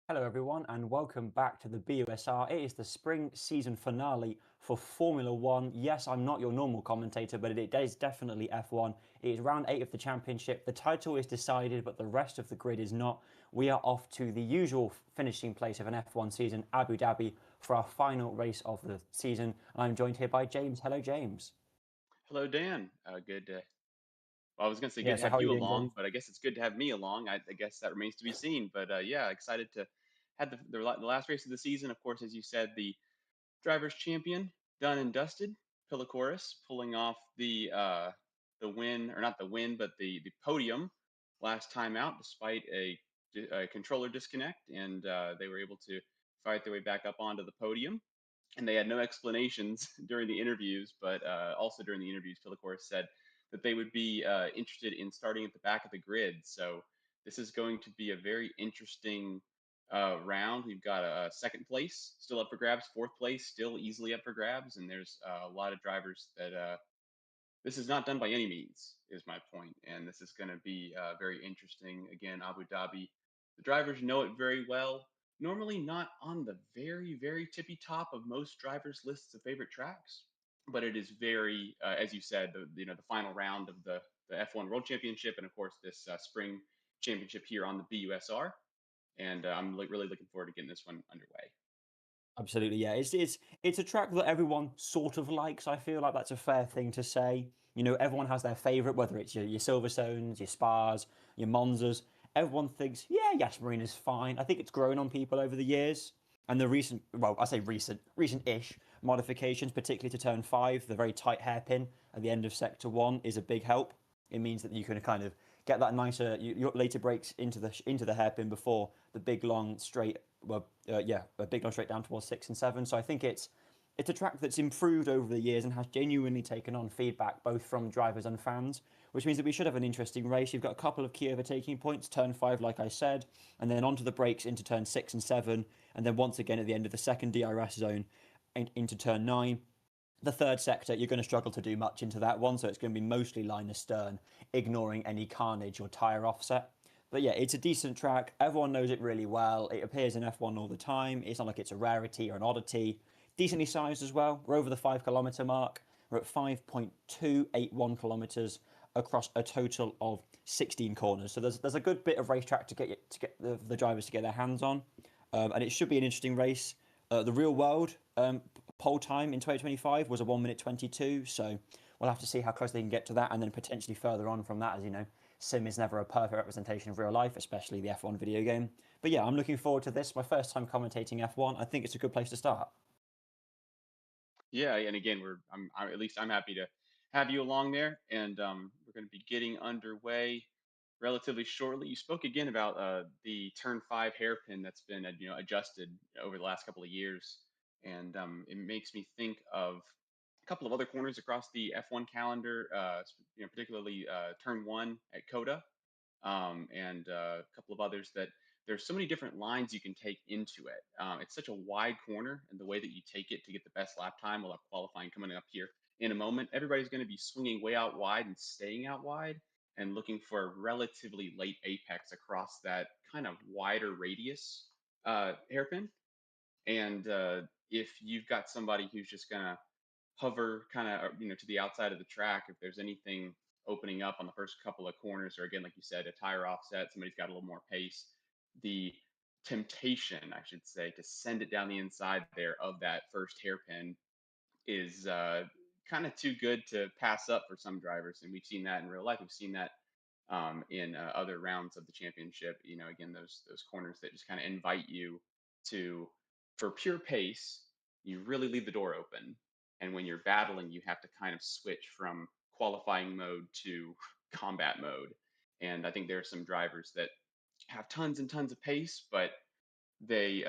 Hello everyone and welcome back to the BUSR. It is the spring season finale for Formula One. Yes, I'm not your normal commentator, but it is definitely F1. It is round 8 of the championship. The title is decided, but the rest of the grid is not. We are off to the usual finishing place of an F1 season, Abu Dhabi, for our final race of the season. I'm joined here by James. Hello, James. Hello, Dan. Good. Well, I was going to say Yeah, good to so how have are you you doing, along, James? but I guess it's good to have me along. I guess that remains to be seen. But yeah, excited to have the last race of the season. Of course, as you said, the drivers' champion done and dusted. Pillacoris pulling off the win, or not the win, but the podium last time out, despite a controller disconnect, and they were able to fight their way back up onto the podium. And they had no explanations during the interviews, but also during the interviews, Pillacoris said that they would be interested in starting at the back of the grid. So this is going to be a very interesting round. We've got a second place still up for grabs, fourth place still easily up for grabs, and there's a lot of drivers that this is not done by any means, is my point. And this is going to be very interesting. Again, Abu Dhabi, the drivers know it very well. Normally not on the very, very tippy top of most drivers' lists of favorite tracks, but it is very, as you said, the final round of the F1 World Championship, and of course this spring championship here on the BUSR. And I'm really looking forward to getting this one underway. Absolutely, yeah. It's a track that everyone sort of likes. I feel like that's a fair thing to say. You know, everyone has their favourite, whether it's your Silverstones, your Spas, your Monzas. Everyone thinks, yeah, Yas Marina's fine. I think it's grown on people over the years. And the recent, well, I say recent-ish modifications, particularly to turn 5, the very tight hairpin at the end of sector 1 is a big help. It means that you can kind of get that nicer, your later brakes into the hairpin before the big long straight, a big long straight down towards 6 and 7. So I think it's a track that's improved over the years and has genuinely taken on feedback both from drivers and fans, which means that we should have an interesting race. You've got a couple of key overtaking points, turn 5, like I said, and then onto the brakes into turn 6 and 7, and then once again at the end of the second DRS zone into turn 9. The third sector, you're going to struggle to do much into that one, so it's going to be mostly line astern, ignoring any carnage or tyre offset. But yeah, it's a decent track. Everyone knows it really well. It appears in F1 all the time. It's not like it's a rarity or an oddity. Decently sized as well. We're over the 5 kilometre mark. We're at 5.281 kilometers across a total of 16 corners. So there's a good bit of racetrack to get the drivers to get their hands on, and it should be an interesting race. The real world pole time in 2025 was a 1 minute 22. So we'll have to see how close they can get to that, and then potentially further on from that, as you know, sim is never a perfect representation of real life, especially the F1 video game. But yeah, I'm looking forward to this. My first time commentating F1. I think it's a good place to start. Yeah, and again, at least I'm happy to have you along there, and we're going to be getting underway relatively shortly. You spoke again about the turn five hairpin that's been adjusted over the last couple of years, and it makes me think of a couple of other corners across the F1 calendar, particularly turn one at Coda, and a couple of others that there's so many different lines you can take into it. It's such a wide corner, and the way that you take it to get the best lap time, we'll have qualifying coming up here in a moment. Everybody's going to be swinging way out wide and staying out wide and looking for a relatively late apex across that kind of wider radius hairpin. And if you've got somebody who's just going to hover kind of to the outside of the track, if there's anything opening up on the first couple of corners, or again like you said, a tire offset, somebody's got a little more pace, the temptation, I should say, to send it down the inside there of that first hairpin is kind of too good to pass up for some drivers, and we've seen that in real life. We've seen that in other rounds of the championship. Again, those corners that just kind of invite you to, for pure pace, you really leave the door open, and when you're battling, you have to kind of switch from qualifying mode to combat mode. And I think there are some drivers that have tons and tons of pace, but they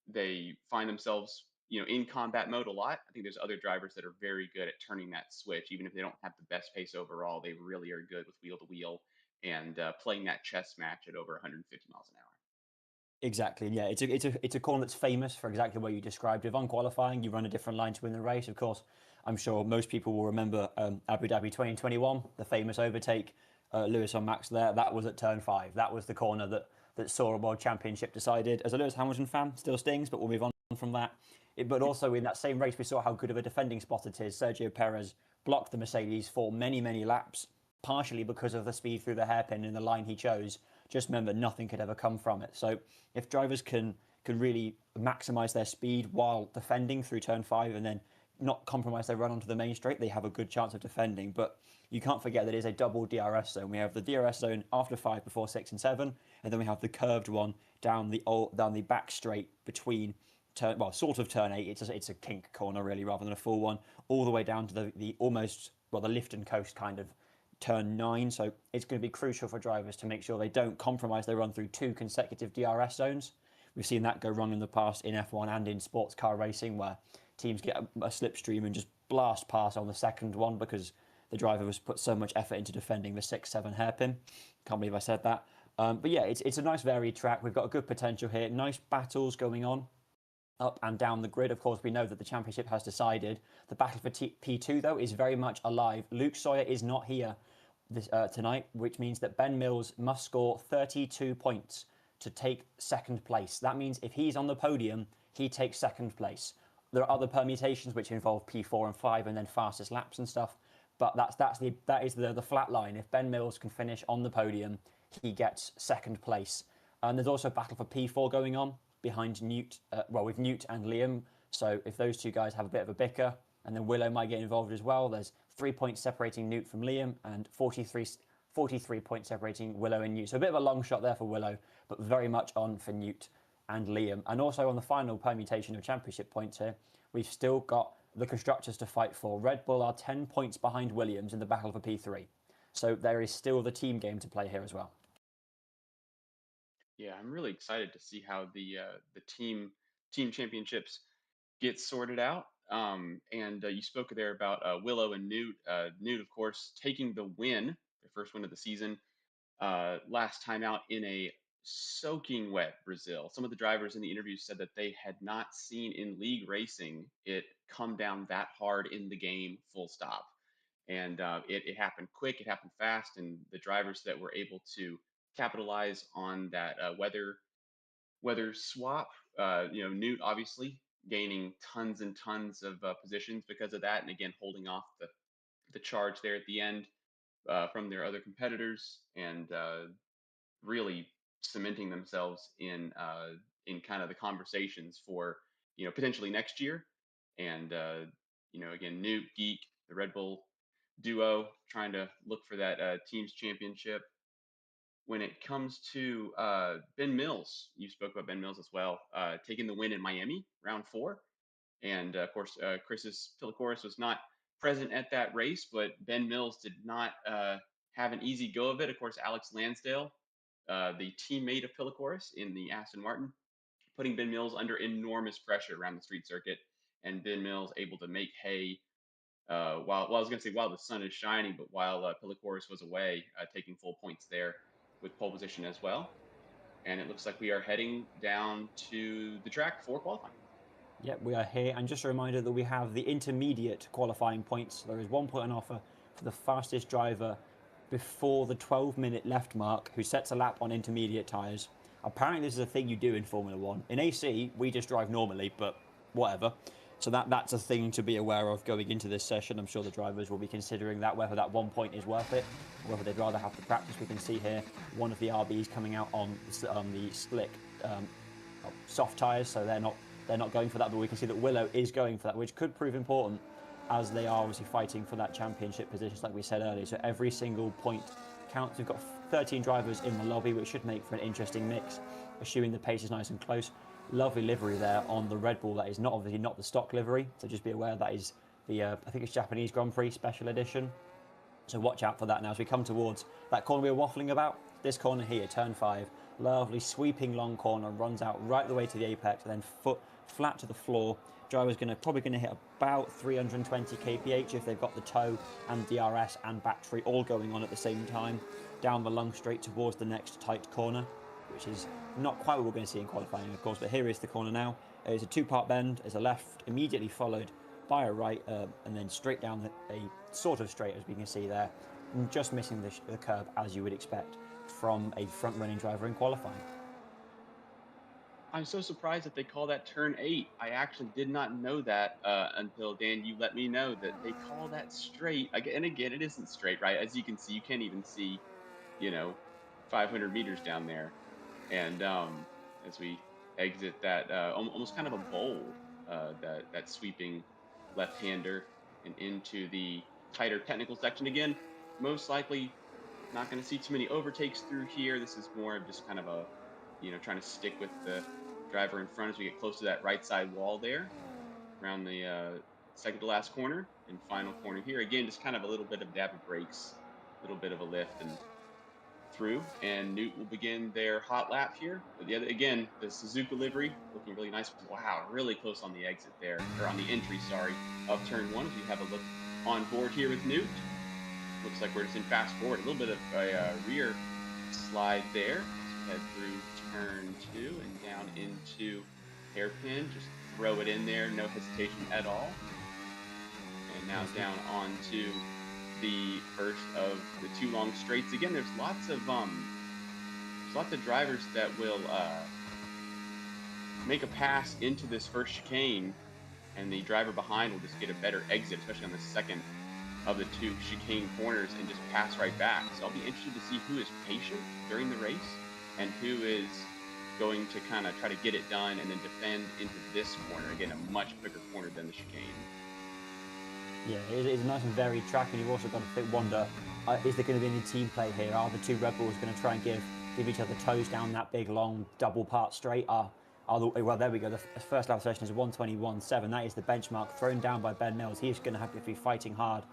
they find themselves in combat mode a lot. I think there's other drivers that are very good at turning that switch, even if they don't have the best pace overall. They really are good with wheel to wheel and playing that chess match at over 150 miles an hour. Exactly. Yeah, it's a corner that's famous for exactly what you described. If on qualifying, you run a different line to win the race. Of course, I'm sure most people will remember Abu Dhabi 2021, the famous overtake, Lewis on Max there. That was at turn five. That was the corner that saw a world championship decided. As a Lewis Hamilton fan, still stings, but we'll move on from that. But also in that same race, we saw how good of a defending spot it is. Sergio Perez blocked the Mercedes for many, many laps, partially because of the speed through the hairpin and the line he chose. Just remember, nothing could ever come from it. So if drivers can really maximise their speed while defending through turn five and then not compromise their run onto the main straight, they have a good chance of defending. But you can't forget that it is a double DRS zone. We have the DRS zone after five, before six and seven, and then we have the curved one down the back straight between sort of turn eight. It's a kink corner really, rather than a full one, all the way down to the almost the lift and coast kind of turn nine. So it's going to be crucial for drivers to make sure they don't compromise their run through two consecutive DRS zones. We've seen that go wrong in the past in F1 and in sports car racing, where teams get a slipstream and just blast past on the second one because the driver has put so much effort into defending the 6-7 hairpin. Can't believe I said that. But yeah, it's a nice varied track. We've got a good potential here. Nice battles going on up and down the grid. Of course, we know that the championship has decided. The battle for P2, though, is very much alive. Luke Sawyer is not here tonight, which means that Ben Mills must score 32 points to take second place. That means if he's on the podium, he takes second place. There are other permutations which involve P4 and 5 and then fastest laps and stuff, but that is the flat line. If Ben Mills can finish on the podium, he gets second place. And there's also a battle for P4 going on behind Newt, with Newt and Liam. So if those two guys have a bit of a bicker, and then Willow might get involved as well, there's 3 points separating Newt from Liam and 43 points separating Willow and Newt. So a bit of a long shot there for Willow, but very much on for Newt and Liam. And also on the final permutation of championship points here, we've still got the constructors to fight for. Red Bull are 10 points behind Williams in the battle for P3. So there is still the team game to play here as well. Yeah, I'm really excited to see how the team championships get sorted out. And you spoke there about Willow and Newt. Newt, of course, taking the win, their first win of the season, last time out in a soaking wet Brazil. Some of the drivers in the interview said that they had not seen in league racing it come down that hard in the game, full stop. And it happened quick, it happened fast, and the drivers that were able to capitalize on that weather swap. Newt obviously gaining tons and tons of positions because of that, and again holding off the charge there at the end from their other competitors, and really cementing themselves in kind of the conversations for potentially next year. And again, Newt, Geek, the Red Bull duo, trying to look for that team's championship. When it comes to Ben Mills, you spoke about Ben Mills as well, taking the win in Miami, round 4. And of course, Chris's Pilakoris was not present at that race, but Ben Mills did not have an easy go of it. Of course, Alex Lansdale, the teammate of Pilakoris in the Aston Martin, putting Ben Mills under enormous pressure around the street circuit, and Ben Mills able to make hay while I was going to say while the sun is shining, but while Pilakoris was away, taking full points there with pole position as well. And it looks like we are heading down to the track for qualifying. Yep, we are here. And just a reminder that we have the intermediate qualifying points. There is 1 point on offer for the fastest driver before the 12-minute left mark who sets a lap on intermediate tyres. Apparently this is a thing you do in Formula 1. In AC, we just drive normally, but whatever. So that's a thing to be aware of going into this session. I'm sure the drivers will be considering that, whether that 1 point is worth it, or whether they'd rather have the practice. We can see here one of the RBs coming out on the slick soft tyres, so they're not going for that, but we can see that Willow is going for that, which could prove important as they are obviously fighting for that championship position, like we said earlier. So every single point counts. We've got 13 drivers in the lobby, which should make for an interesting mix, assuming the pace is nice and close. Lovely livery there on the Red Bull. That is obviously not the stock livery, so just be aware that is the I think it's Japanese Grand Prix special edition. So watch out for that now as we come towards that corner we were waffling about. This corner here, turn 5, lovely sweeping long corner, runs out right the way to the apex, and then foot flat to the floor. Driver's probably going to hit about 320 kph if they've got the tow and DRS and battery all going on at the same time. Down the lung straight towards the next tight corner, which is not quite what we're going to see in qualifying, of course, but here is the corner now. It's a 2-part bend. There's a left immediately followed by a right, and then straight down a sort of straight, as we can see there, and just missing the curb as you would expect from a front-running driver in qualifying. I'm so surprised that they call that turn 8. I actually did not know that until Dan, you let me know that they call that straight. And again, it isn't straight, right? As you can see, you can't even see, you know, 500 meters down there. And as we exit that almost kind of a bowl, that sweeping left-hander and into the tighter technical section again, most likely not going to see too many overtakes through here. This is more of just kind of a, trying to stick with the driver in front as we get close to that right side wall there around the second to last corner and final corner here. Again, just kind of a little bit of dab of brakes, a little bit of a lift and through. And Newt will begin their hot lap here. But again, the Suzuka livery looking really nice. Wow, really close on the exit there, or on the entry, sorry, of turn 1 as we have a look on board here with Newt. Looks like we're just in fast forward, a little bit of a rear slide there as we head through turn 2 and down into hairpin. Just throw it in there, no hesitation at all. And now down onto the first of the 2 long straights. Again, there's lots of drivers that will make a pass into this first chicane, and the driver behind will just get a better exit, especially on the second of the 2 chicane corners, and just pass right back. So I'll be interested to see who is patient during the race and who is going to kind of try to get it done and then defend into this corner. Again, a much quicker corner than the chicane. Yeah, it's a nice and varied track, and you've also got to wonder, is there going to be any team play here? Are the 2 Red Bulls going to try and give each other toes down that big, long, double-part straight? Well, there we go. The first lap session is 1:21.7. That is the benchmark thrown down by Ben Mills. He's going to have to be fighting hard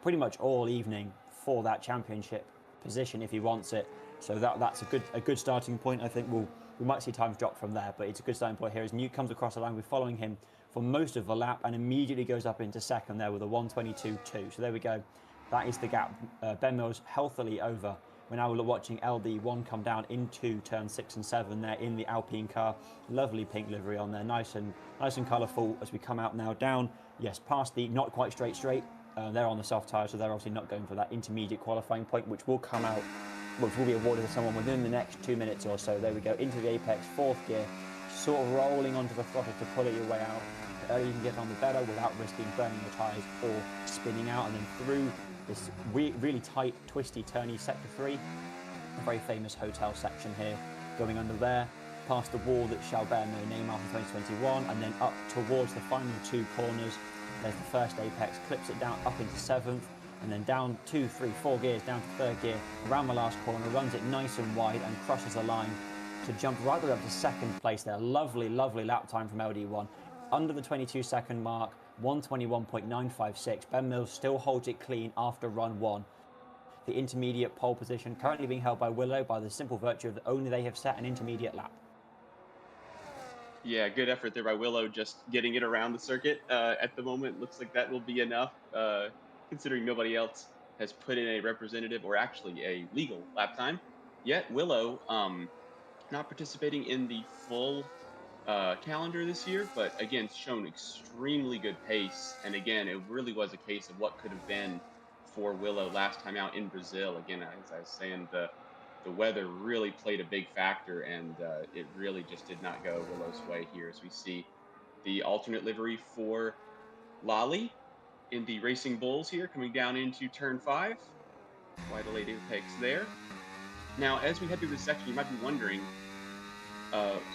pretty much all evening for that championship position if he wants it. So that's a good starting point. I think we might see times drop from there, but it's a good starting point here as Newt comes across the line. We're following him for most of the lap and immediately goes up into second there with a 1:22.2. So there we go. That is the gap. Ben Mills healthily over. We're now watching LD1 come down into turn 6 and 7 there in the Alpine car. Lovely pink livery on there, nice and colourful as we come out now down. Yes, past the not quite straight. They're on the soft tyre, so they're obviously not going for that intermediate qualifying point, which will come out, which will be awarded to someone within the next 2 minutes or so. There we go, into the apex, 4th gear, sort of rolling onto the throttle to pull it your way out. The earlier you can get on, the better, without risking burning your tyres or spinning out. And then through this really tight, twisty, turny sector 3, a very famous hotel section here, going under there, past the wall that shall bear no name after 2021, and then up towards the final 2 corners. There's the first apex, clips it down up into 7th, and then down 2, 3, 4 gears, down to 3rd gear, around the last corner, runs it nice and wide and crosses the line to jump right the way up to 2nd place there. Lovely, lovely lap time from LD1. Under the 22-second mark, 121.956. Ben Mills still holds it clean after run 1. The intermediate pole position currently being held by Willow by the simple virtue of only they have set an intermediate lap. Yeah, good effort there by Willow, just getting it around the circuit. At the moment, looks like that will be enough, considering nobody else has put in a representative or actually a legal lap time. Yet Willow, not participating in the full calendar this year, but again, shown extremely good pace. And again, it really was a case of what could have been for Willow last time out in Brazil. Again, as I was saying, the weather really played a big factor, and it really just did not go Willow's way here, as we see the alternate livery for Lally in the Racing Bulls here coming down into turn 5. Quite a late apex there. Now, as we head through this section, you might be wondering,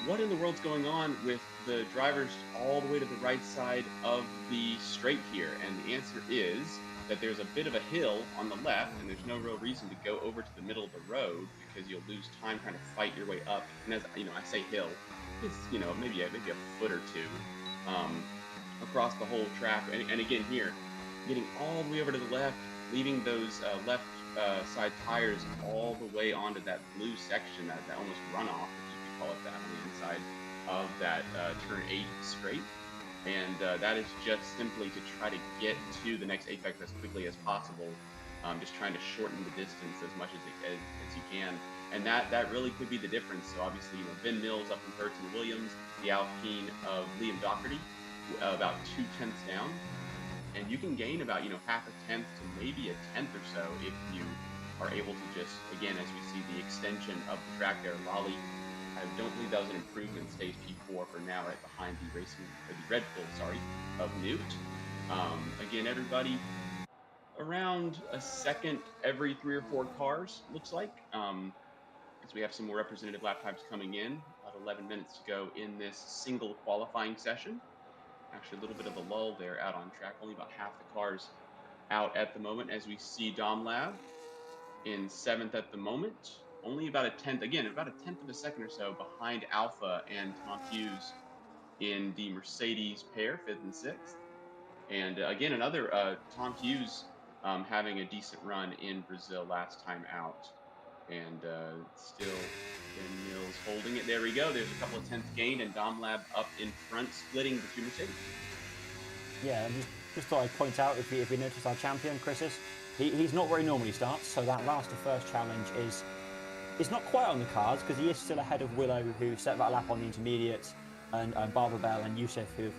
what in the world's going on with the drivers all the way to the right side of the straight here? And the answer is that there's a bit of a hill on the left, and there's no real reason to go over to the middle of the road because you'll lose time trying to fight your way up. And as you know, I say hill, it's maybe a foot or two across the whole track. And again here, getting all the way over to the left, leaving those left side tires all the way onto that blue section, that almost runoff, if you could call it that, on the inside of that turn 8 straight. And that is just simply to try to get to the next apex as quickly as possible, just trying to shorten the distance as much as you can. And that really could be the difference. So obviously, Ben Mills up in 13 Williams, the Alpine of Liam Doherty, about 2/10 down. And you can gain about, half a tenth to maybe a tenth or so if you are able to just, again, as we see the extension of the track there, Lally, I don't believe that was an improvement, stage P4 for now, right behind the Red Bull, of Newt. Again, everybody around a second every 3 or 4 cars, looks like, as we have some more representative lap times coming in. About 11 minutes to go in this single qualifying session. Actually, a little bit of a lull there out on track. Only about half the cars out at the moment, as we see Dom Lab in 7th at the moment. Only about a tenth of a second or so behind Alpha and Tom Hughes in the Mercedes pair, 5th and 6th. And again, another Tom Hughes having a decent run in Brazil last time out. And still Ben Mills holding it. There we go. There's a couple of tenths gained, and Dom Lab up in front, splitting the 2 Mercedes. Yeah, and just thought I'd point out, if we notice our champion, Chris, he's not where he normally starts, so that last to first challenge is not quite on the cards, because he is still ahead of Willow, who set that lap on the intermediates, and Barbara Bell and Yusuf, who've,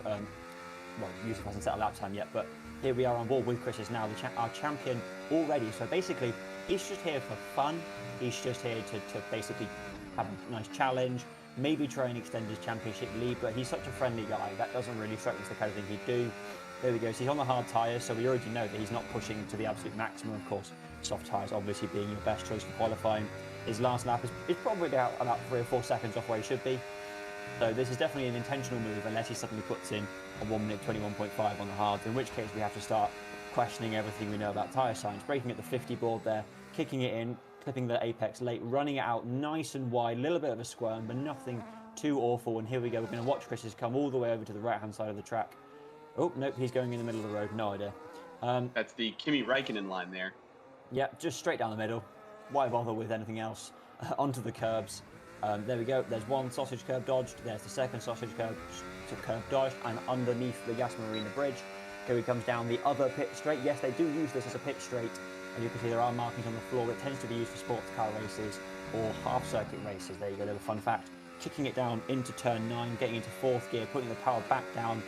Yusuf hasn't set a lap time yet, but here we are on board with Chris, is now our champion already. So basically, he's just here for fun. He's just here to basically have a nice challenge, maybe try and extend his championship lead, but he's such a friendly guy, that doesn't really strike me as the kind of thing he'd do. There we go, so he's on the hard tyres, so we already know that he's not pushing to the absolute maximum. Of course, soft tyres obviously being your best choice for qualifying. His last lap is probably about 3 or 4 seconds off where he should be. So this is definitely an intentional move, unless he suddenly puts in a 1 minute 21.5 on the hards, in which case we have to start questioning everything we know about tyre science. Braking at the 50 board there, kicking it in, clipping the apex late, running it out nice and wide, a little bit of a squirm, but nothing too awful. And here we go, we're going to watch Chris's come all the way over to the right-hand side of the track. Oh, nope, he's going in the middle of the road, no idea. That's the Kimi Räikkönen line there. Yep, just straight down the middle. Why bother with anything else? Onto the curbs. There we go, there's one sausage curb dodged, there's the second sausage curb dodged, and underneath the Gas Marina bridge. Here he comes down the other pit straight. Yes, they do use this as a pit straight, and you can see there are markings on the floor. It tends to be used for sports car races or half-circuit races. There you go, little fun fact. Kicking it down into turn 9, getting into 4th gear, putting the power back down,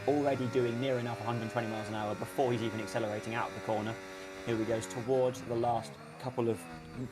already doing near enough 120 miles an hour before he's even accelerating out of the corner. Here he goes towards the last couple of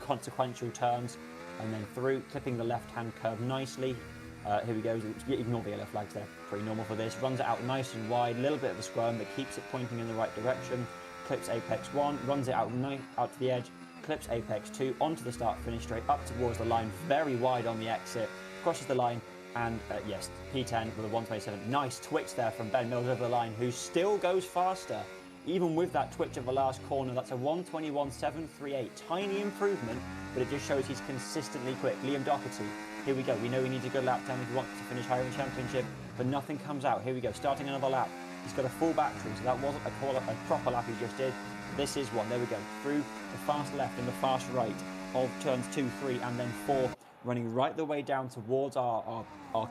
consequential turns, and then through, clipping the left-hand curve nicely, Here we go. Ignore the yellow flags, they're pretty normal for this. Runs it out nice and wide, a little bit of a scrum, but keeps it pointing in the right direction. Clips apex 1, runs it out to the edge, clips apex 2, onto the start finish straight, up towards the line, very wide on the exit, crosses the line, and yes, P10 with a 127. Nice twitch there from Ben Mills over the line, who still goes faster. Even with that twitch of the last corner, that's a 121.738. Tiny improvement, but it just shows he's consistently quick. Liam Doherty, here we go. We know he needs a good lap time if he wants to finish higher in the championship, but nothing comes out. Here we go, starting another lap. He's got a full battery, so that wasn't a proper lap he just did. This is one. There we go. Through the fast left and the fast right of turns 2, 3, and then 4, running right the way down towards our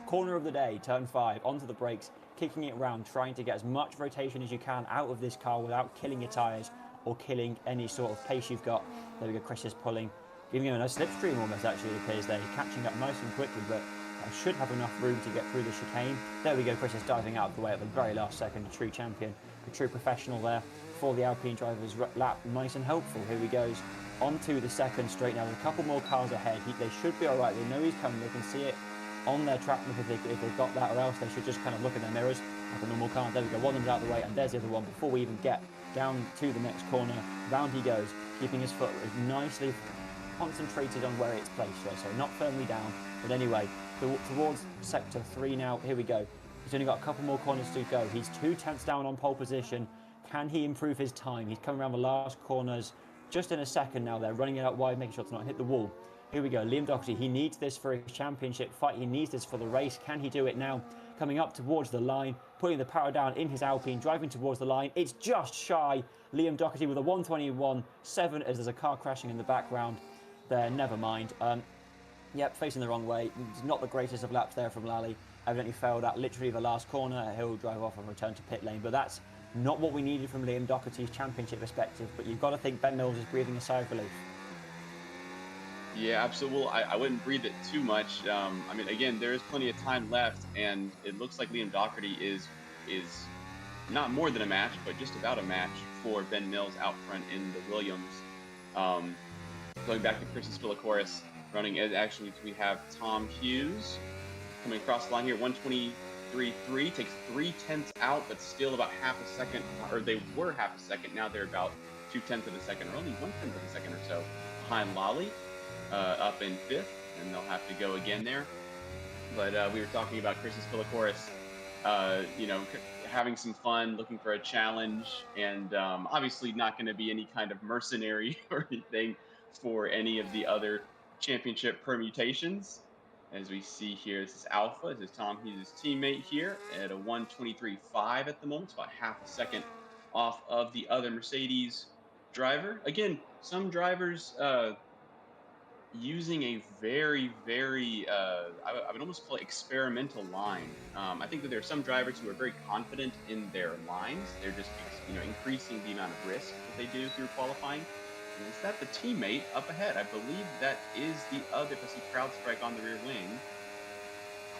corner of the day, turn 5, onto the brakes, kicking it round, trying to get as much rotation as you can out of this car without killing your tyres or killing any sort of pace you've got. There we go, Chris is pulling, giving him a nice slipstream almost, actually, it appears there. He's catching up nice and quickly, but should have enough room to get through the chicane. There we go, Chris is diving out of the way at the very last second. A true champion, a true professional there for the Alpine drivers. Lap nice and helpful. Here he goes onto the second straight now. There's a couple more cars ahead. They should be all right. They know he's coming. They can see it on their track if they've got that, or else they should just kind of look in their mirrors like a normal car. There we go, one of them's out of the way, and there's the other one. Before we even get down to the next corner, round he goes, keeping his foot nicely concentrated on where it's placed, so not firmly down. But anyway, towards sector 3 now. Here we go. He's only got a couple more corners to go. He's 2/10 down on pole position. Can he improve his time? He's coming around the last corners just in a second now. They're running it out wide, making sure to not hit the wall. Here we go, Liam Doherty, he needs this for his championship fight. He needs this for the race. Can he do it now? Coming up towards the line, putting the power down in his Alpine, driving towards the line. It's just shy. Liam Doherty with a 121.7 as there's a car crashing in the background there. Never mind. Yep, facing the wrong way. It's not the greatest of laps there from Lally. Evidently failed at literally the last corner. He'll drive off and return to pit lane. But that's not what we needed from Liam Doherty's championship perspective. But you've got to think Ben Mills is breathing a sigh of relief. Yeah, absolutely. Well, I wouldn't breathe it too much. I mean, again, there is plenty of time left, and it looks like Liam Doherty is not more than a match, but just about a match for Ben Mills out front in the Williams. Going back to Chris's Spilicoris running, actually we have Tom Hughes coming across the line here, 123.3, takes 0.3 out, but still about half a second, or they were half a second, now they're about 0.2 of a second, or only 1/10 of a second or so behind Lally. Up in 5th, and they'll have to go again there. But we were talking about Chris's Spilicoris, having some fun, looking for a challenge, and obviously not going to be any kind of mercenary or anything for any of the other championship permutations. As we see here, this is Alpha. This is Tom Hughes' teammate here at a 123.5 at the moment. It's about half a second off of the other Mercedes driver. Again, some drivers using a very, very, I would almost call it experimental line. I think that there are some drivers who are very confident in their lines. They're just, increasing the amount of risk that they do through qualifying. And is that the teammate up ahead? I believe that is the other. If I see CrowdStrike on the rear wing,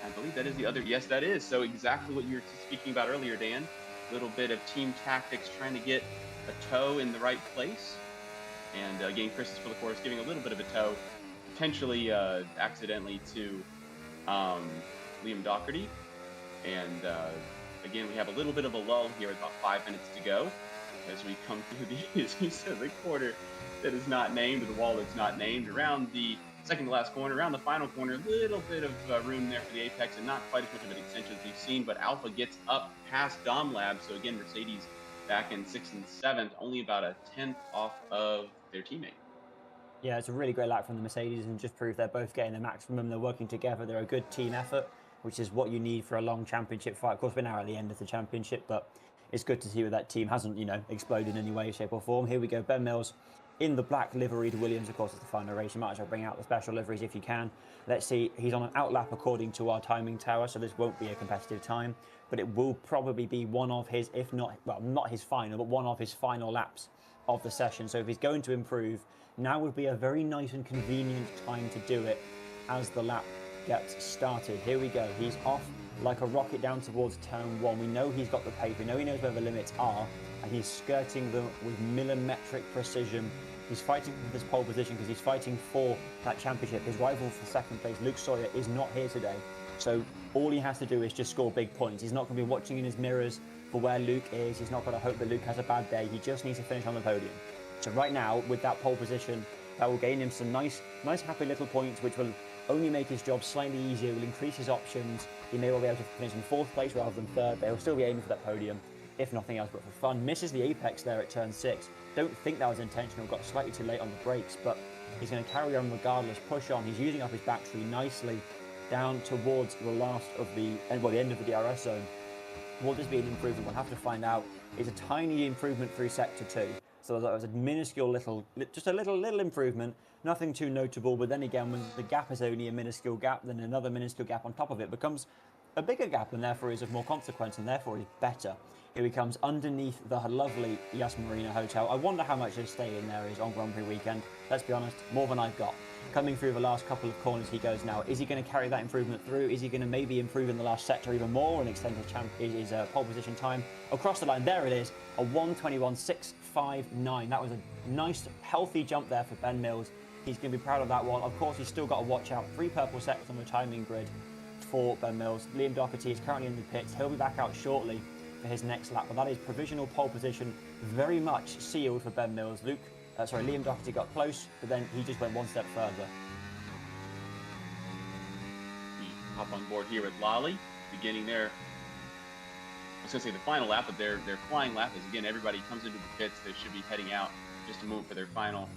I believe that is the other. Yes, that is. So exactly what you were speaking about earlier, Dan. A little bit of team tactics, trying to get a toe in the right place. And again, Chris Spilicoris giving a little bit of a toe, potentially accidentally to Liam Doherty. And again, we have a little bit of a lull here with about 5 minutes to go as we come through the quarter that is not named, or the wall that's not named, around the second to last corner, around the final corner. A little bit of room there for the apex, and not quite as much of an extension as we've seen, but Alpha gets up past Dom Lab. So again, Mercedes back in 6th and 7th, only about a 10th off of their teammate. Yeah, it's a really great lap from the Mercedes, and just prove they're both getting the maximum. They're working together. They're a good team effort, which is what you need for a long championship fight. Of course, we're now at the end of the championship, but it's good to see that team hasn't, exploded in any way, shape or form. Here we go, Ben Mills in the black liveried Williams. Of course, it's the final race. You might as well bring out the special liveries if you can. Let's see, he's on an outlap according to our timing tower, so this won't be a competitive time, but it will probably be one of his, if not, well, not his final, but one of his final laps of the session. So if he's going to improve, now would be a very nice and convenient time to do it as the lap gets started. Here we go. He's off like a rocket down towards turn 1. We know he's got the pace. We know he knows where the limits are, and he's skirting them with millimetric precision. He's fighting for this pole position because he's fighting for that championship. His rival for second place, Luke Sawyer, is not here today. So all he has to do is just score big points. He's not going to be watching in his mirrors for where Luke is. He's not going to hope that Luke has a bad day. He just needs to finish on the podium. So right now, with that pole position, that will gain him some nice happy little points, which will only make his job slightly easier, will increase his options. He may well be able to finish in 4th place rather than 3rd, but he'll still be aiming for that podium, if nothing else but for fun. Misses the apex there at turn 6. Don't think that was intentional, got slightly too late on the brakes, but he's going to carry on regardless, push on. He's using up his battery nicely down towards the last of the end of the DRS zone. Will this be an improvement? We'll have to find out. It's a tiny improvement through sector 2. So that was a minuscule just a little improvement, nothing too notable. But then again, when the gap is only a minuscule gap, then another minuscule gap on top of it becomes a bigger gap, and therefore is of more consequence, and therefore is better. Here he comes underneath the lovely Yas Marina Hotel. I wonder how much his stay in there is on Grand Prix weekend. Let's be honest, more than I've got. Coming through the last couple of corners he goes now. Is he going to carry that improvement through? Is he going to maybe improve in the last sector even more and extend his pole position time? Across the line, there it is, a 1:21.659. That was a nice, healthy jump there for Ben Mills. He's going to be proud of that one. Of course, he's still got to watch out. 3 purple sectors on the timing grid for Ben Mills. Liam Doherty is currently in the pits. He'll be back out shortly for his next lap, but that is provisional pole position very much sealed for Ben Mills. Liam Doherty got close, but then he just went one step further. We hop on board here with Lally, beginning their, I was going to say the final lap, but their flying lap is, again, everybody comes into the pits. They should be heading out just a moment for their final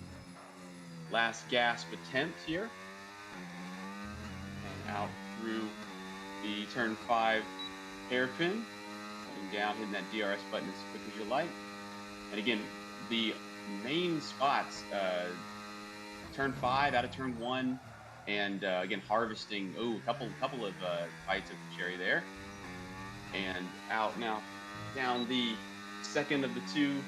last gasp attempt here. And out through the turn 5 hairpin, heading down, hitting that DRS button as quick as you like. And again, the main spots, turn 5 out of turn 1, and again harvesting a couple of bites of the cherry there, and out now down the second of the 2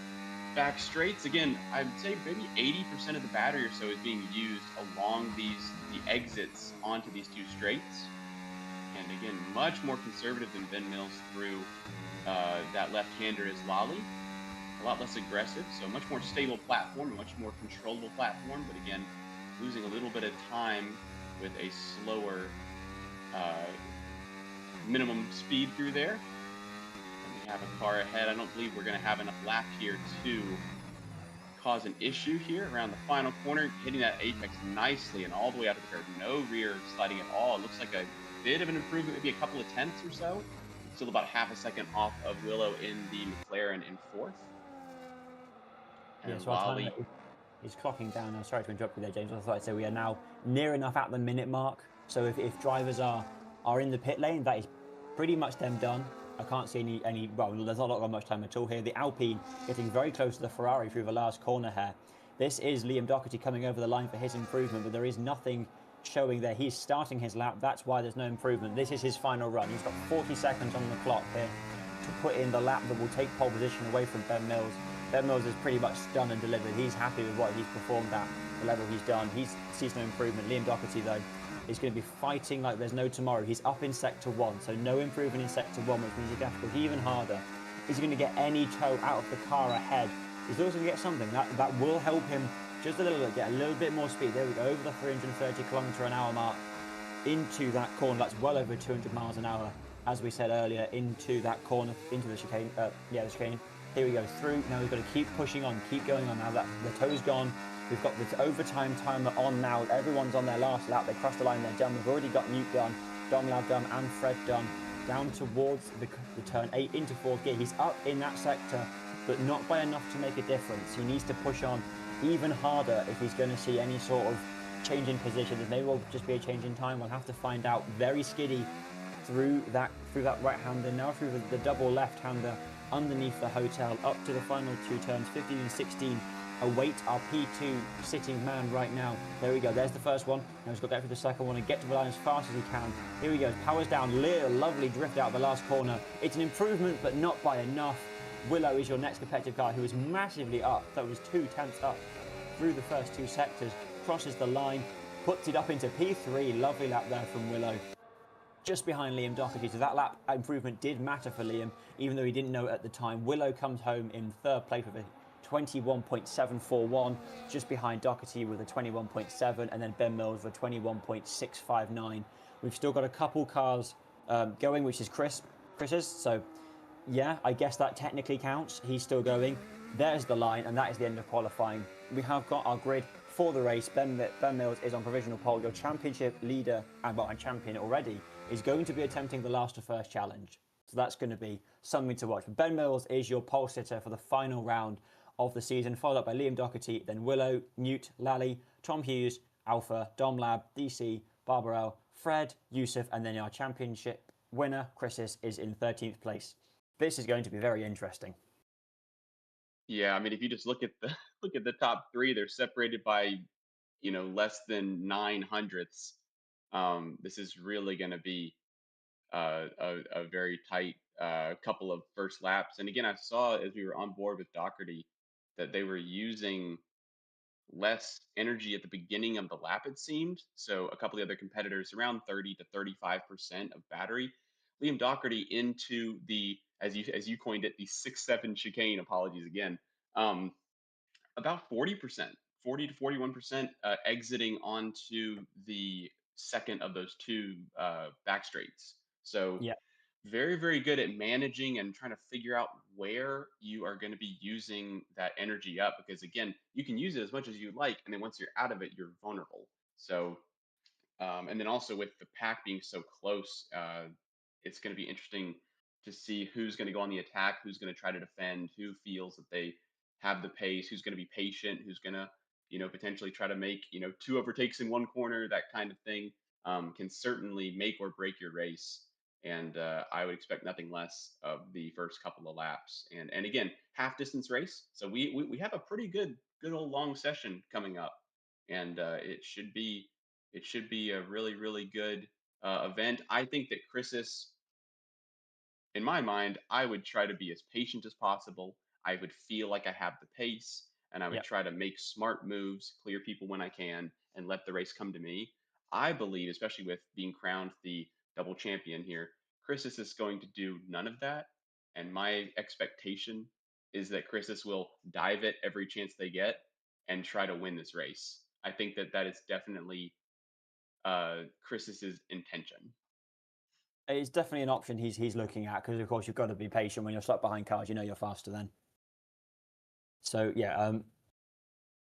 back straights. Again, I'd say maybe 80% of the battery or so is being used along the exits onto these 2 straights, and again much more conservative than Ben Mills through that left-hander is Lally. A lot less aggressive, so much more stable platform, a much more controllable platform, but again, losing a little bit of time with a slower minimum speed through there. And we have a car ahead. I don't believe we're going to have enough lap here to cause an issue here around the final corner, hitting that apex nicely and all the way out to the curb. No rear sliding at all. It looks like a bit of an improvement, maybe a couple of tenths or so. Still about half a second off of Willow in the McLaren in 4th. Yeah, so our timer is clocking down now. Sorry to interrupt you there, James. I thought I'd say we are now near enough at the minute mark. So if drivers are in the pit lane, that is pretty much them done. I can't see any well, there's not got much time at all here. The Alpine getting very close to the Ferrari through the last corner here. This is Liam Doherty coming over the line for his improvement, but there is nothing showing there. He's starting his lap. That's why there's no improvement. This is his final run. He's got 40 seconds on the clock here to put in the lap that will take pole position away from Ben Mills. Ben Mills is pretty much done and delivered. He's happy with what he's performed at, the level he's done. He sees no improvement. Liam Doherty, though, is going to be fighting like there's no tomorrow. He's up in Sector 1, so no improvement in Sector 1, which means he's going to have to push even harder. Is he going to get any toe out of the car ahead? He's also going to get something. That will help him just a little bit, get a little bit more speed. There we go, over the 330 km/h mark into that corner. That's well over 200 miles an hour, as we said earlier, into that corner, into the chicane. The chicane. Here we go through. Now we've got to keep pushing on, keep going on. Now that the toe's gone, we've got the overtime timer on now. Everyone's on their last lap. They crossed the line, they're done. We've already got Newt done, Domlav done, and Fred done. Down towards the turn 8 into 4th gear. He's up in that sector, but not by enough to make a difference. He needs to push on even harder if he's going to see any sort of change in position. There may well just be a change in time. We'll have to find out. Very skiddy through that right-hander, now through the double left-hander underneath the hotel, up to the final 2 turns, 15 and 16. Await our P2 sitting man right now. There we go, there's the first one. Now he's got to go for the second one and get to the line as fast as he can. Here we go, powers down, lovely drift out of the last corner. It's an improvement, but not by enough. Willow is your next competitive car, who is massively up. That was 2 tenths up through the first 2 sectors. Crosses the line, puts it up into P3. Lovely lap there from Willow. Just behind Liam Doherty, so that lap improvement did matter for Liam, even though he didn't know it at the time. Willow comes home in 3rd place with a 21.741, just behind Doherty with a 21.7, and then Ben Mills with a 21.659. We've still got a couple cars going, which is Chris's. So, yeah, I guess that technically counts. He's still going. There's the line, and that is the end of qualifying. We have got our grid for the race. Ben Mills is on provisional pole. Your championship leader, and champion already, is going to be attempting the last to first challenge. So that's going to be something to watch. But Ben Mills is your pole sitter for the final round of the season, followed up by Liam Doherty, then Willow, Newt, Lally, Tom Hughes, Alpha, Dom Lab, DC, Barbarell, Fred, Yusuf, and then our championship winner, Chris's, is in 13th place. This is going to be very interesting. Yeah, I mean, if you just look at the look at the top three, they're separated by less than 9 hundredths. This is really going to be a very tight couple of first laps. And again, I saw as we were on board with Doherty that they were using less energy at the beginning of the lap, it seemed. So a couple of the other competitors around 30 to 35% of battery. Liam Doherty into the, as you coined it, the 6-7 chicane. Apologies again. About 40%, 40 to 41% exiting onto the second of those two back straights. So Yeah. very, very good at managing and trying to figure out where you are going to be using that energy up. Because again, you can use it as much as you like, and then once you're out of it, you're vulnerable. So, and then also with the pack being so close, it's going to be interesting to see who's going to go on the attack, who's going to try to defend, who feels that they have the pace, who's going to be patient, who's going to, potentially try to make, two overtakes in one corner, that kind of thing, can certainly make or break your race. And I would expect nothing less of the first couple of laps. And again, half distance race, so we have a pretty good old long session coming up, and it should be a really, really good event. I think that Chris's, in my mind, I would try to be as patient as possible. I would feel like I have the pace, and I would Yep. try to make smart moves, clear people when I can, and let the race come to me. I believe, especially with being crowned the double champion here, Chris's is going to do none of that. And my expectation is that Chris's will dive it every chance they get and try to win this race. I think that that is definitely Chris's intention. It's definitely an option he's looking at, because of course you've got to be patient when you're stuck behind cars. You know you're faster then. So yeah,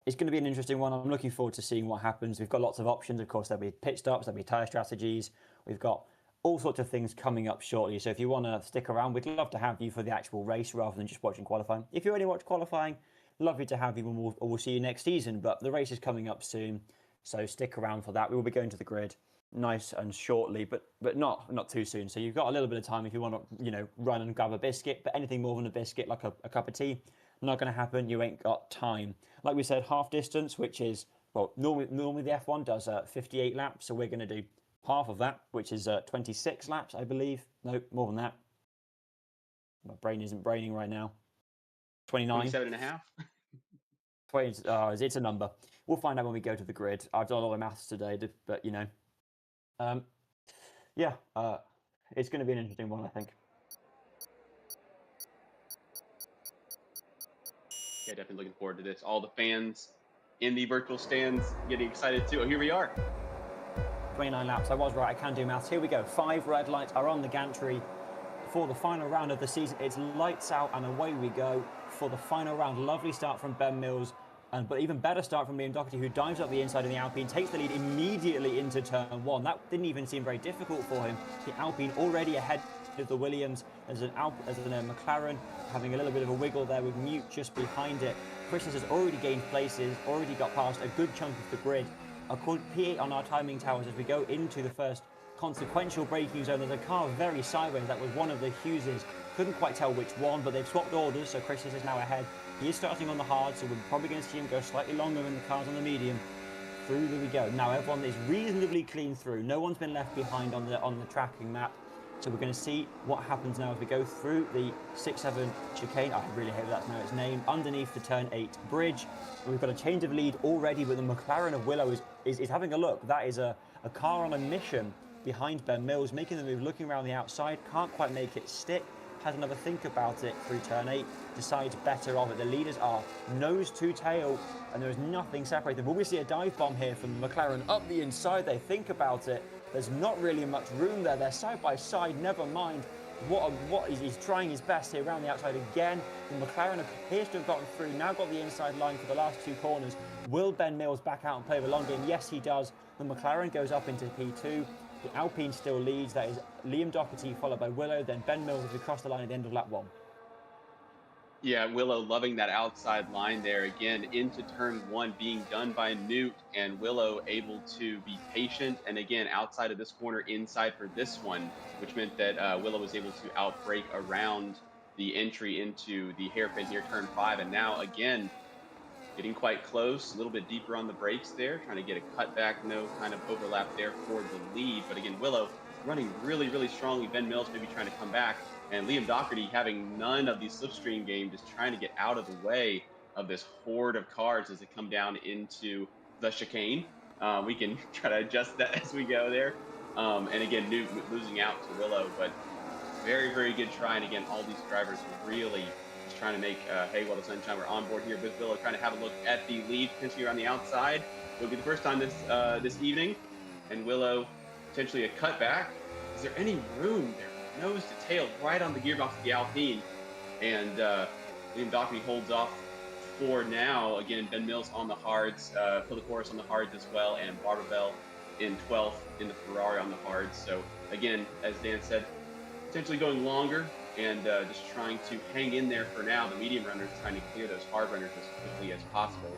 it's going to be an interesting one. I'm looking forward to seeing what happens. We've got lots of options. Of course, there'll be pit stops, there'll be tyre strategies. We've got all sorts of things coming up shortly. So if you want to stick around, we'd love to have you for the actual race rather than just watching qualifying. If you already watch qualifying, lovely to have you, and we'll see you next season. But the race is coming up soon, so stick around for that. We will be going to the grid nice and shortly, but not too soon. So you've got a little bit of time if you want to run and grab a biscuit. But anything more than a biscuit, like a cup of tea, not going to happen. You ain't got time. Like we said, half distance, which is, well, normally the F1 does 58 laps, so we're going to do half of that, which is 26 laps, I believe. No, more than that. My brain isn't braining right now. 29. 27 and a half. 20, it's a number. We'll find out when we go to the grid. I've done a lot of maths today, but yeah, it's going to be an interesting one, I think. Yeah, definitely looking forward to this. All the fans in the virtual stands getting excited too. Oh, here we are. 29 laps. I was right. I can do maths. Here we go. 5 red lights are on the gantry for the final round of the season. It's lights out and away we go for the final round. Lovely start from Ben Mills, but even better start from Liam Doherty, who dives up the inside of the Alpine, takes the lead immediately into turn 1. That didn't even seem very difficult for him. The Alpine already ahead of the Williams. There's a McLaren having a little bit of a wiggle there with Newt just behind it. Christian has already gained places, already got past a good chunk of the grid. According to P8 on our timing towers, as we go into the first consequential braking zone, there's a car very sideways. That was one of the Hugheses. Couldn't quite tell which one, but they've swapped orders, so Christian is now ahead. He is starting on the hard, so we're probably going to see him go slightly longer than the cars on the medium. Through we go. Now everyone is reasonably clean through. No one's been left behind on the tracking map. So we're going to see what happens now as we go through the 6-7 chicane. I really hope that's now its name. Underneath the turn 8 bridge. We've got a change of lead already, but the McLaren of Willow is having a look. That is a car on a mission behind Ben Mills, making the move, looking around the outside. Can't quite make it stick. has another think about it through turn 8, decides better of it. The leaders are nose to tail, and there is nothing separating. Will we see a dive bomb here from McLaren up the inside? They think about it. There's not really much room there. They're side by side, never mind. He's trying his best here around the outside again. The McLaren appears to have gotten through, now got the inside line for the last 2 corners. Will Ben Mills back out and play the long game? Yes, he does. The McLaren goes up into P2. The Alpine still leads. That is Liam Doherty followed by Willow, then Ben Mills as we cross the line at the end of lap 1. Yeah, Willow loving that outside line there again into turn 1 being done by Newt, and Willow able to be patient and again outside of this corner inside for this one, which meant that Willow was able to outbrake around the entry into the hairpin here, turn 5, and now again getting quite close, a little bit deeper on the brakes there, trying to get a cutback, no kind of overlap there for the lead. But again, Willow running really, really strongly. Ben Mills maybe trying to come back, and Liam Doherty having none of the slipstream game, just trying to get out of the way of this horde of cars as they come down into the chicane. We can try to adjust that as we go there. And again, Newt losing out to Willow, but very, very good try. And again, all these drivers really just trying to make hay while the sunshine. We're on board here with Willow, trying to have a look at the lead, potentially around the outside. It'll be the first time this evening, and Willow potentially a cutback. Is there any room there? Nose to tail, right on the gearbox of the Alpine, and Liam Doherty holds off for now. Again, Ben Mills on the hards, Pilicoris on the hards as well, and Barbabel in 12th in the Ferrari on the hards. So again, as Dan said, potentially going longer and just trying to hang in there for now. The medium runners trying to clear those hard runners as quickly as possible.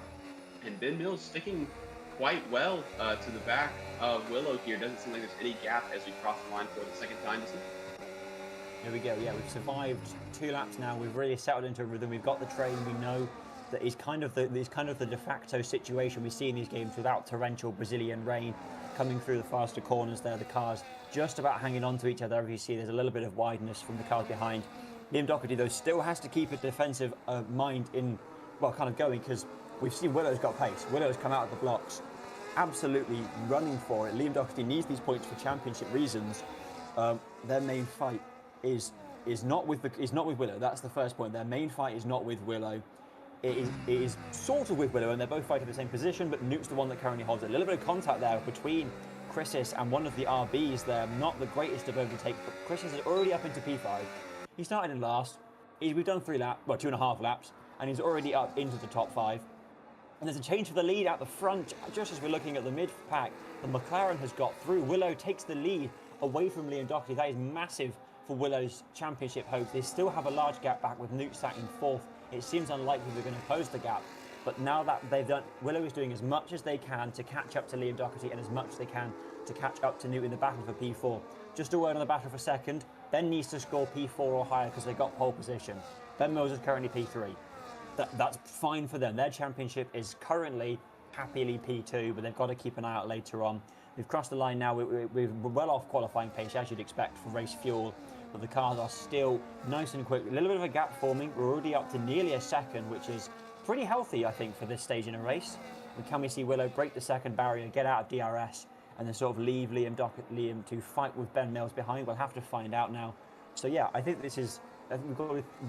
And Ben Mills sticking quite well to the back of Willow here. Doesn't seem like there's any gap as we cross the line for the second time this evening. Here we go. Yeah, we've survived 2 laps now. We've really settled into a rhythm. We've got the train. We know that it's kind of the de facto situation we see in these games without torrential Brazilian rain coming through the faster corners there. The cars just about hanging on to each other. As you see, there's a little bit of wideness from the cars behind. Liam Doherty, though, still has to keep a defensive mind in, well, kind of going, because we've seen Willow's got pace. Willow's come out of the blocks absolutely running for it. Liam Doherty needs these points for championship reasons. Their main fight is not with Willow. That's the first point. Their main fight is not with Willow. It is sort of with Willow, and they're both fighting the same position, but Newt's the one that currently holds it. A little bit of contact there between Chris's and one of the RBs there. Not the greatest of overtake, but Chris's is already up into P5. He started in last. We've done 2.5 laps, and he's already up into the top 5. And there's a change for the lead out the front, just as we're looking at the mid-pack. The McLaren has got through. Willow takes the lead away from Liam Doherty. That is massive for Willow's championship hopes. They still have a large gap back with Newt sat in 4th. It seems unlikely they're going to close the gap. But now that they've done, Willow is doing as much as they can to catch up to Liam Doherty and as much as they can to catch up to Newt in the battle for P4. Just a word on the battle for second. Ben needs to score P4 or higher because they got pole position. Ben Mills is currently P3. That's fine for them. Their championship is currently happily P2, but they've got to keep an eye out later on. We've crossed the line now. We're well off qualifying pace, as you'd expect for race fuel. But the cars are still nice and quick. A little bit of a gap forming. We're already up to nearly a second, which is pretty healthy, I think, for this stage in a race. And can we see Willow break the second barrier, get out of DRS, and then sort of leave Liam to fight with Ben Mills behind? We'll have to find out now. So yeah, I think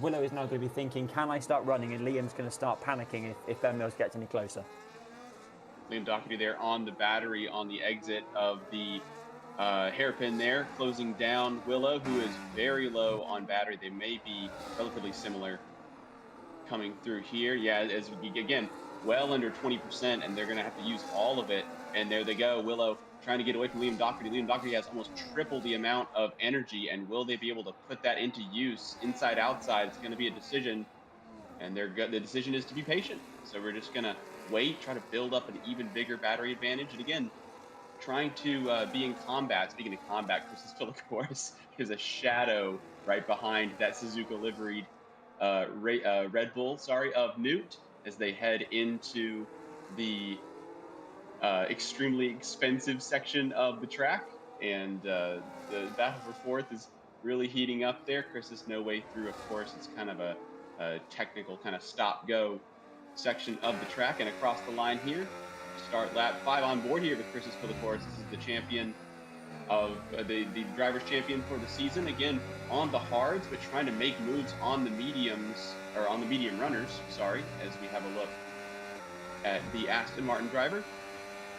Willow is now going to be thinking, can I start running? And Liam's going to start panicking if Ben Mills gets any closer. Liam Doherty there on the battery on the exit of the hairpin there, closing down Willow, who is very low on battery. They may be relatively similar coming through here. Yeah, as again, well under 20%, and they're going to have to use all of it. And there they go. Willow trying to get away from Liam Doherty. Liam Doherty has almost triple the amount of energy, and will they be able to put that into use inside, outside? It's going to be a decision, and the decision is to be patient. So we're just going to wait, try to build up an even bigger battery advantage. And again, trying to be in combat. Speaking of combat, Chris's Pilicoris is a shadow right behind that Suzuka liveried Red Bull, of Newt, as they head into the extremely expensive section of the track. And the battle for 4th is really heating up there. Chris is no way through, of course. It's kind of a technical kind of stop-go section of the track. And across the line here, start lap 5 on board here with Chris's Pilicoris. This is the champion of the drivers' champion for the season. Again, on the hards, but trying to make moves on the mediums, or on the medium runners, sorry, as we have a look at the Aston Martin driver.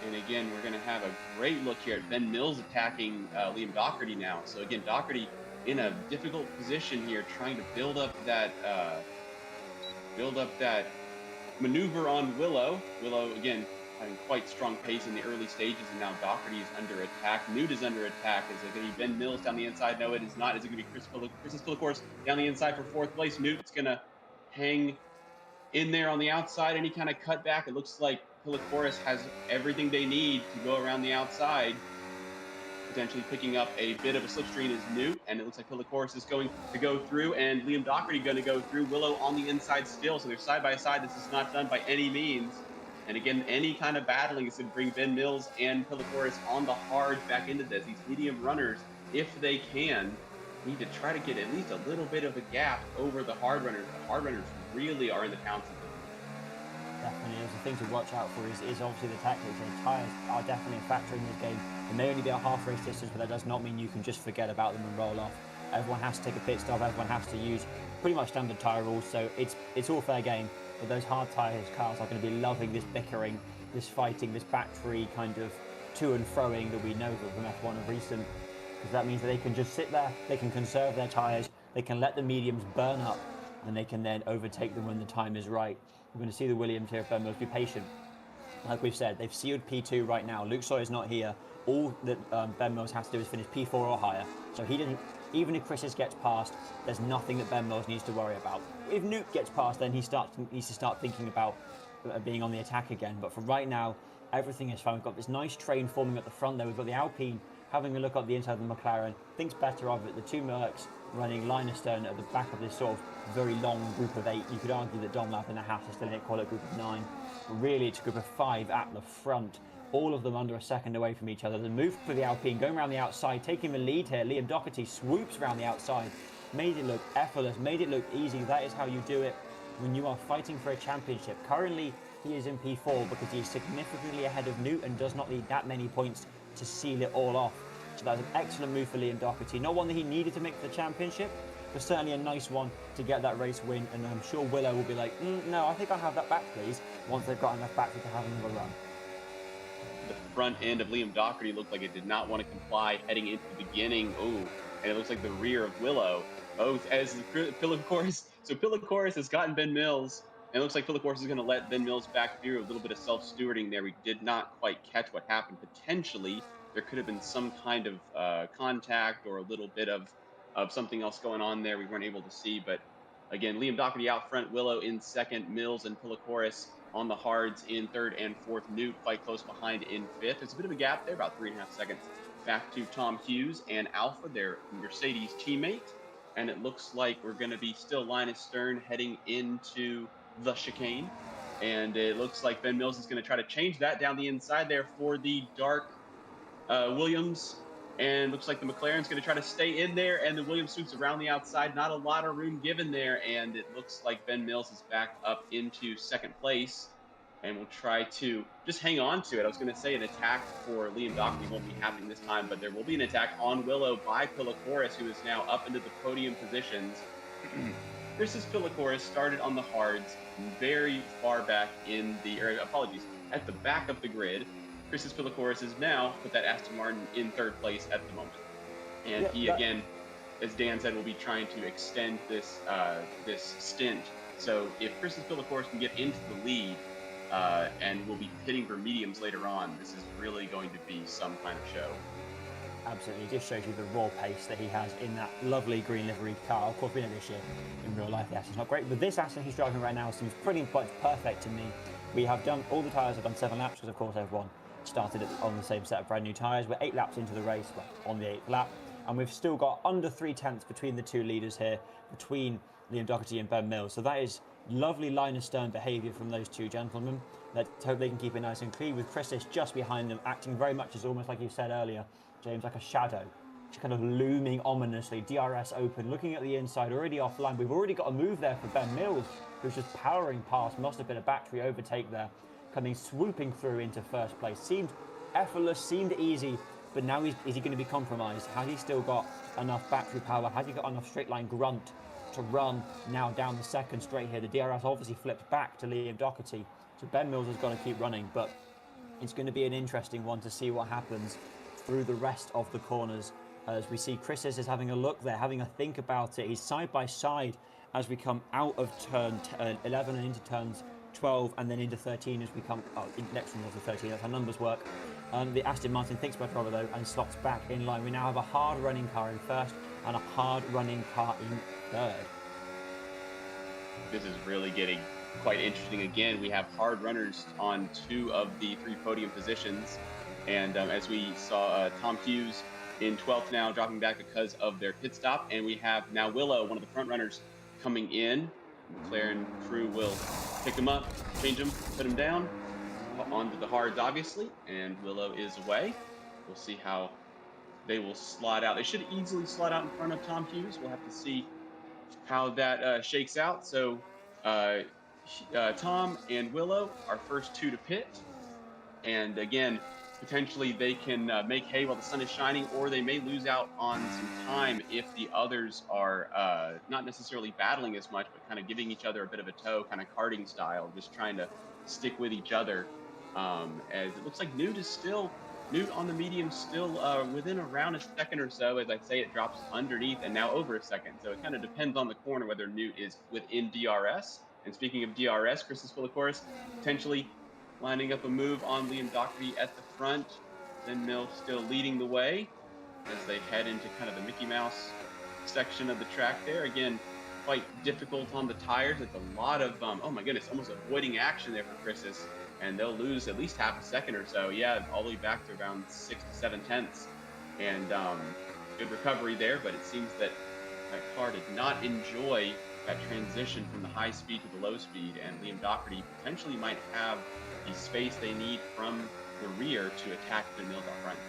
And again, we're going to have a great look here at Ben Mills attacking Liam Doherty now. So again, Doherty in a difficult position here, trying to build up that maneuver on Willow. Willow, again, having quite strong pace in the early stages, and now Doherty is under attack. Newt is under attack. Is it going to be Ben Mills down the inside? No, it is not. Is it going to be Chris Pillicourse down the inside for fourth place? Newt's going to hang in there on the outside. Any kind of cutback, it looks like Pillicourse has everything they need to go around the outside. Potentially picking up a bit of a slipstream is Newt, and it looks like Pillicourse is going to go through, and Liam Doherty going to go through. Willow on the inside still, so they're side by side. This is not done by any means. And again, any kind of battling is going to bring Ben Mills and Pillicourse on the hards back into this. These medium runners, if they can, need to try to get at least a little bit of a gap over the hard runners. The hard runners really are in the pounce of them. Definitely, there's a thing to watch out for is obviously the tactics. And tyres are definitely a factor in this game. It may only be a half race distance, but that does not mean you can just forget about them and roll off. Everyone has to take a pit stop. Everyone has to use pretty much standard tyre rules. So it's all fair game. But those hard tyres cars are going to be loving this bickering, this fighting, this battery kind of to and froing that we know from F1 of recent. Because that means that they can just sit there, they can conserve their tyres, they can let the mediums burn up, and they can then overtake them when the time is right. We're going to see the Williams here at Ben Mills be patient. Like we've said, they've sealed P2 right now. Luke Sawyer's not here. All that Ben Mills has to do is finish P4 or higher. So he didn't. Even if Chris gets past, there's nothing that Ben Mills needs to worry about. If Newt gets past, then he needs to start thinking about being on the attack again. But for right now, everything is fine. We've got this nice train forming at the front there. We've got the Alpine having a look at the inside of the McLaren. Thinks better of it. The two Mercs running line astern at the back of this sort of very long group of 8. You could argue that Dunlap and the Haas are still in it, call it a group of 9. But really, it's a group of 5 at the front. All of them under a second away from each other. The move for the Alpine, going around the outside, taking the lead here. Liam Doherty swoops around the outside, made it look effortless, made it look easy. That is how you do it when you are fighting for a championship. Currently, he is in P4 because he is significantly ahead of Newt and does not need that many points to seal it all off. So that's an excellent move for Liam Doherty. Not one that he needed to make for the championship, but certainly a nice one to get that race win. And I'm sure Willow will be like, no, I think I'll have that back, please, once they've got enough battery to have another run. The front end of Liam Doherty looked like it did not want to comply heading into the beginning. Oh, and it looks like the rear of Willow. Oh, as Pillicourse. So Pillicourse has gotten Ben Mills, and it looks like Pillicourse is going to let Ben Mills back through. A little bit of self-stewarding there. We did not quite catch what happened. Potentially, there could have been some kind of contact or a little bit of something else going on there. We weren't able to see, but again, Liam Doherty out front, Willow in second, Mills and Pillicourse on the hards in third and fourth. Newt quite close behind in fifth. There's a bit of a gap there, about 3.5 seconds back to Tom Hughes and Alpha, their Mercedes teammate. And it looks like we're going to be still Linus Stern heading into the chicane. And it looks like Ben Mills is going to try to change that down the inside there for the dark Williams. And looks like the McLaren's going to try to stay in there, and the Williams swoops around the outside. Not a lot of room given there, and it looks like Ben Mills is back up into second place, and we'll try to just hang on to it. I was going to say an attack for Liam Doherty won't be happening this time, but there will be an attack on Willow by Pillicourse, who is now up into the podium positions. Chris's Pillicourse started on the hards very far back in the, at the back of the grid. Chris's Pillicourse is now put that Aston Martin in third place at the moment. And he, again, as Dan said, will be trying to extend this this stint. So if Chris's Pillicourse can get into the lead and will be pitting for mediums later on, this is really going to be some kind of show. Absolutely, it just shows you the raw pace that he has in that lovely green livery car. Of course, we know this year in real life the Aston's not great, but this Aston he's driving right now seems pretty much perfect to me. We have done, all the tyres have done 7 laps because of course everyone started on the same set of brand new tyres. We're 8 laps into the race, well, on the 8th lap, and we've still got under 3/10 between the two leaders here, between Liam Doherty and Ben Mills. So that is lovely line of stern behaviour from those two gentlemen. Let's hope they can keep it nice and clean, with Chris just behind them, acting very much as almost like you said earlier, James, like a shadow, just kind of looming ominously. DRS open, looking at the inside, already offline. We've already got a move there for Ben Mills, who's just powering past. Must have been a battery overtake there, coming swooping through into first place. Seemed effortless, seemed easy, But now is he going to be compromised? Has he still got enough battery power? Has he got enough straight line grunt to run now down the second straight here? The DRS obviously flipped back to Liam Doherty, so Ben Mills has got to keep running, but it's going to be an interesting one to see what happens through the rest of the corners. As we see Chris is having a look there, having a think about it. He's side by side as we come out of turn 11 and into turns 12 and then into 13 as we come next one was the 13. That's how numbers work. The Aston Martin thinks about trouble though and slots back in line. We now have a hard running car in first and a hard running car in third. This is really getting quite interesting. Again, we have hard runners on 2 of the 3 podium positions, and as we saw, Tom Hughes in 12th now, dropping back because of their pit stop, and we have now Willow, one of the front runners, coming in. McLaren crew will pick him up, change him, put him down onto the hards, obviously, and Willow is away. We'll see how they will slot out. They should easily slot out in front of Tom Hughes. We'll have to see how that shakes out. So Tom and Willow are first 2 to pit, and again, potentially they can make hay while the sun is shining, or they may lose out on some time if the others are not necessarily battling as much, but kind of giving each other a bit of a tow, kind of karting style, just trying to stick with each other. As it looks like Newt on the medium still within around a second or so. As I say, it drops underneath and now over a second. So it kind of depends on the corner whether Newt is within DRS. And speaking of DRS, Christos Philikoris potentially lining up a move on Liam Doherty at the front. Then Mill still leading the way as they head into kind of the Mickey Mouse section of the track there. Again, quite difficult on the tires. It's a lot of, oh my goodness, almost avoiding action there for Christos. And they'll lose at least half a second or so. Yeah, all the way back to around 6 to 7 tenths. And good recovery there, but it seems that that car did not enjoy that transition from the high speed to the low speed, and Liam Doherty potentially might have the space they need from the rear to attack the Mills up front.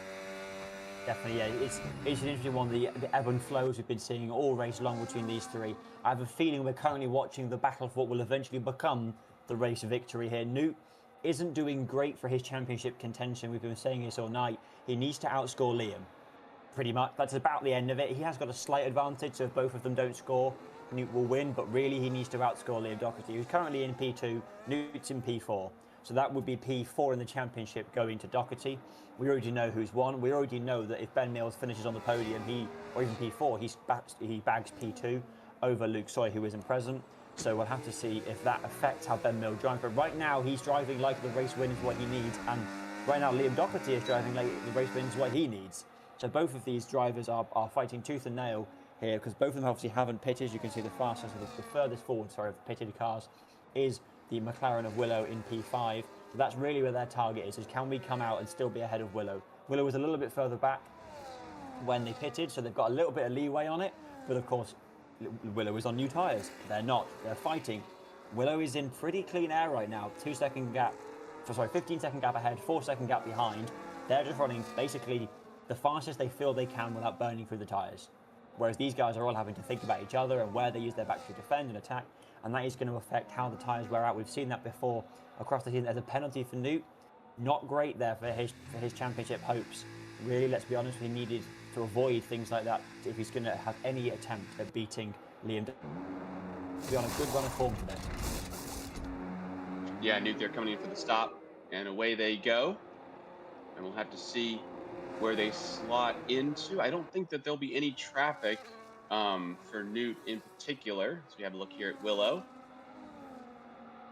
Definitely, yeah. It's an interesting one, the ebb and flows we've been seeing all race long between these 3. I have a feeling we're currently watching the battle for what will eventually become the race victory here. Newt isn't doing great for his championship contention. We've been saying this all night. He needs to outscore Liam. Pretty much. That's about the end of it. He has got a slight advantage, so if both of them don't score, Newt will win, but really he needs to outscore Liam Doherty, who's currently in P2, Newt's in P4. So that would be P4 in the championship going to Doherty. We already know who's won. We already know that if Ben Mills finishes on the podium, or even P4, he bags P2 over Luke Soy, who isn't present. So we'll have to see if that affects how Ben Mills drives. But right now, he's driving like the race win is what he needs. And right now, Liam Doherty is driving like the race win is what he needs. So both of these drivers are fighting tooth and nail here, because both of them obviously haven't pitted. You can see the fastest, the furthest forward, of pitted cars is the McLaren of Willow in P5. So that's really where their target is can we come out and still be ahead of Willow? Willow was a little bit further back when they pitted, so they've got a little bit of leeway on it. But of course, Willow is on new tyres. They're not. They're fighting. Willow is in pretty clean air right now. 15-second gap ahead, 4-second gap behind. They're just running basically the fastest they feel they can without burning through the tyres. Whereas these guys are all having to think about each other and where they use their back to defend and attack, and that is going to affect how the tyres wear out. We've seen that before across the season. There's a penalty for Newt. Not great there for his championship hopes. Really, let's be honest, he needed to avoid things like that if he's going to have any attempt at beating Liam. Be on a good run of form today. Yeah, Newt, they're coming in for the stop, and away they go. And we'll have to see where they slot into. I don't think that there'll be any traffic for Newt in particular. So we have a look here at Willow.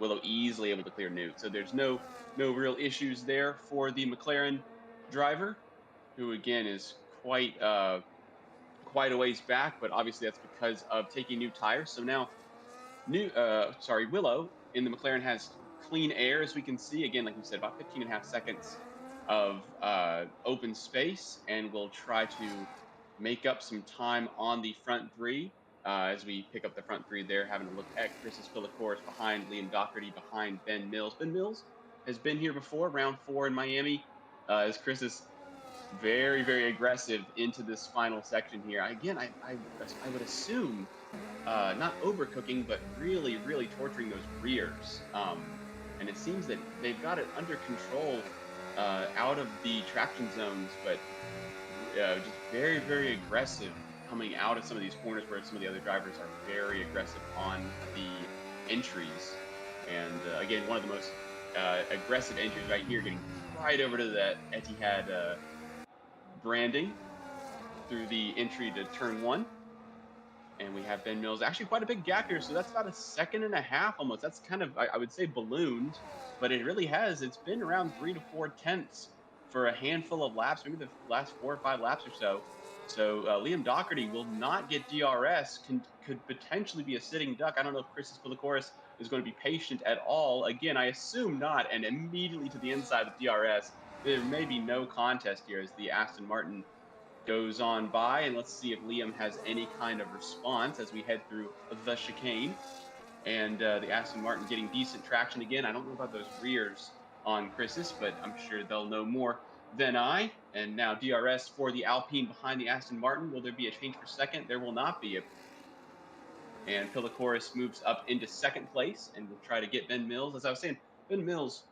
Willow easily able to clear Newt. So there's no real issues there for the McLaren driver, who again is quite a ways back, but obviously that's because of taking new tires. So now Willow in the McLaren has clean air, as we can see. Again, like you said, about 15.5 seconds of open space, and we'll try to make up some time on the front 3 as we pick up the front 3 there, having a look at Christos Philikoris behind Liam Doherty, behind Ben Mills. Ben Mills has been here before, round 4 in Miami, as Chris is very, very aggressive into this final section here. Again, I would assume not overcooking, but really, really torturing those rears. And it seems that they've got it under control out of the traction zones, but just very, very aggressive coming out of some of these corners where some of the other drivers are very aggressive on the entries. And again, one of the most aggressive entries right here, getting right over to that Etihad branding through the entry to turn one. And we have Ben Mills, actually quite a big gap here. So that's about a second and a half almost. That's kind of, I would say, ballooned, but it really has. It's been around 3 to 4 tenths for a handful of laps, maybe the last 4 or 5 laps or so. So Liam Doherty will not get DRS, could potentially be a sitting duck. I don't know if Chris Philikoris is going to be patient at all. Again, I assume not, and immediately to the inside with DRS. There may be no contest here as the Aston Martin goes on by, and let's see if Liam has any kind of response as we head through the chicane. And the Aston Martin getting decent traction again. I don't know about those rears on Chris's, but I'm sure they'll know more than I. And now DRS for the Alpine behind the Aston Martin. Will there be a change for second? There will not be. And Pilikoris moves up into second place and will try to get Ben Mills. As I was saying, Ben Mills,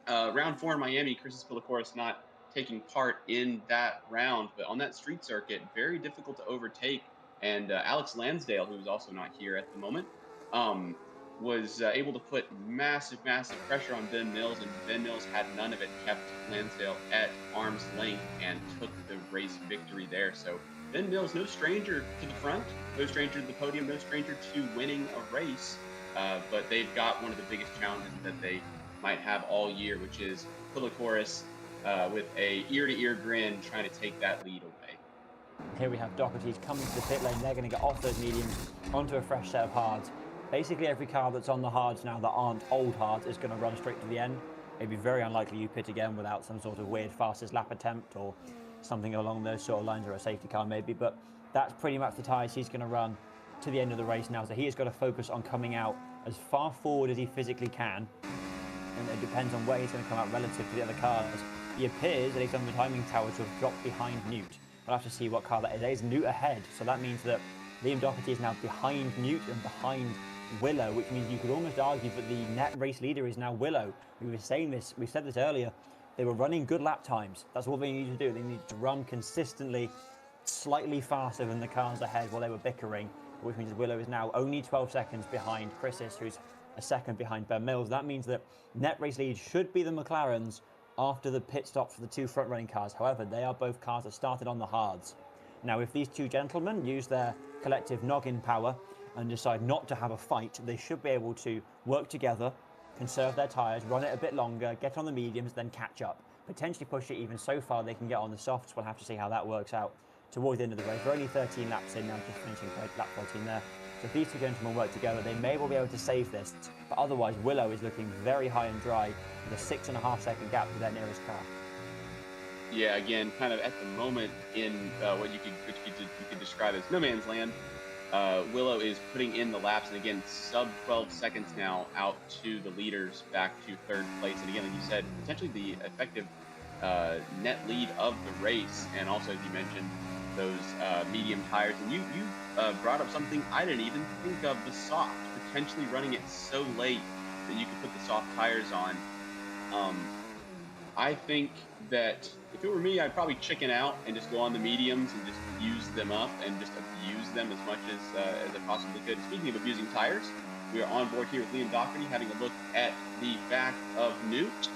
round 4 in Miami, Chris Pilikoris not taking part in that round, but on that street circuit, very difficult to overtake. And Alex Lansdale, who's also not here at the moment, was able to put massive, massive pressure on Ben Mills, and Ben Mills had none of it, kept Lansdale at arm's length and took the race victory there. So Ben Mills, no stranger to the front, no stranger to the podium, no stranger to winning a race, but they've got one of the biggest challenges that they might have all year, which is Pilikoris with a ear-to-ear grin trying to take that lead away. Here we have Doherty's coming to the pit lane. They're going to get off those mediums onto a fresh set of hards. Basically, every car that's on the hards now that aren't old hards is going to run straight to the end. It'd be very unlikely you pit again without some sort of weird fastest lap attempt or something along those sort of lines, or a safety car maybe. But that's pretty much the tyres he's going to run to the end of the race now. So he has got to focus on coming out as far forward as he physically can. And it depends on where he's going to come out relative to the other cars. He appears, at least on the timing tower, to have dropped behind Newt. We'll have to see what car that is. There's Newt ahead, so that means that Liam Doherty is now behind Newt and behind Willow, which means you could almost argue that the net race leader is now Willow. We were saying this, we said this earlier, they were running good lap times. That's all they needed to do. They needed to run consistently, slightly faster than the cars ahead while they were bickering, which means Willow is now only 12 seconds behind Chris's, who's a second behind Ben Mills. That means that net race lead should be the McLarens after the pit stop for the 2 front-running cars. However, they are both cars that started on the hards. Now, if these 2 gentlemen use their collective noggin power and decide not to have a fight, they should be able to work together, conserve their tyres, run it a bit longer, get on the mediums, then catch up. Potentially push it even so far they can get on the softs. We'll have to see how that works out towards the end of the race. We're only 13 laps in now, just finishing lap 14 there. So if these 2 gentlemen work together, they may well be able to save this. But otherwise, Willow is looking very high and dry with a 6.5 second gap to their nearest car. Yeah, again, kind of at the moment in what you could describe as no man's land. Willow is putting in the laps, and again, sub 12 seconds now out to the leaders back to 3rd place. And again, like you said, potentially the effective net lead of the race. And also, as you mentioned, those medium tires. And you brought up something I didn't even think of, the soft, potentially running it so late that you could put the soft tires on. I think that if it were me, I'd probably chicken out and just go on the mediums and just use them up and just abuse them as much as I possibly could. Speaking of abusing tires, we are on board here with Liam Doherty having a look at the back of Newt.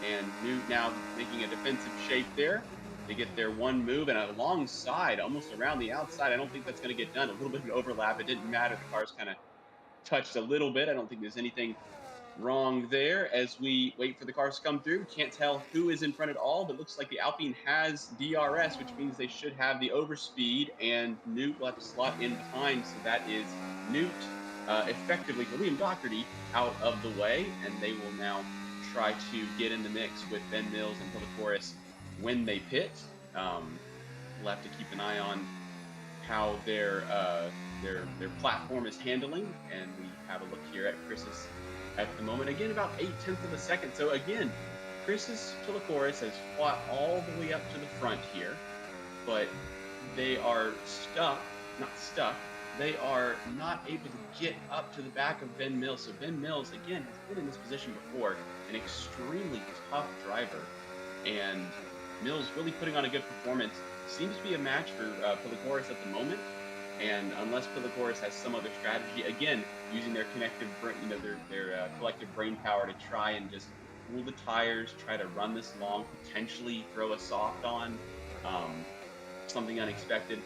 And Newt now making a defensive shape there. They get their one move, and alongside, almost around the outside, I don't think that's going to get done. A little bit of an overlap. It didn't matter. The cars kind of touched a little bit. I don't think there's anything wrong there as we wait for the cars to come through. Can't tell who is in front at all, but looks like the Alpine has DRS, which means they should have the overspeed, and Newt will have to slot in behind. So that is Newt effectively for Liam Doherty out of the way, and they will now try to get in the mix with Ben Mills and Pilikoris when they pit. We'll have to keep an eye on how their platform is handling, and we have a look here at Chris's at the moment. Again, about 0.8 of a second. So again, Chris's Pilikoris has fought all the way up to the front here, but they are they are not able to get up to the back of Ben Mills. So Ben Mills, again, has been in this position before, an extremely tough driver. and Mills really putting on a good performance. Seems to be a match for Pilikoris at the moment. And unless Pilikoris has some other strategy, again, using their connective, their collective brain power to try and just cool the tires, try to run this long, potentially throw a soft on, um, something unexpected.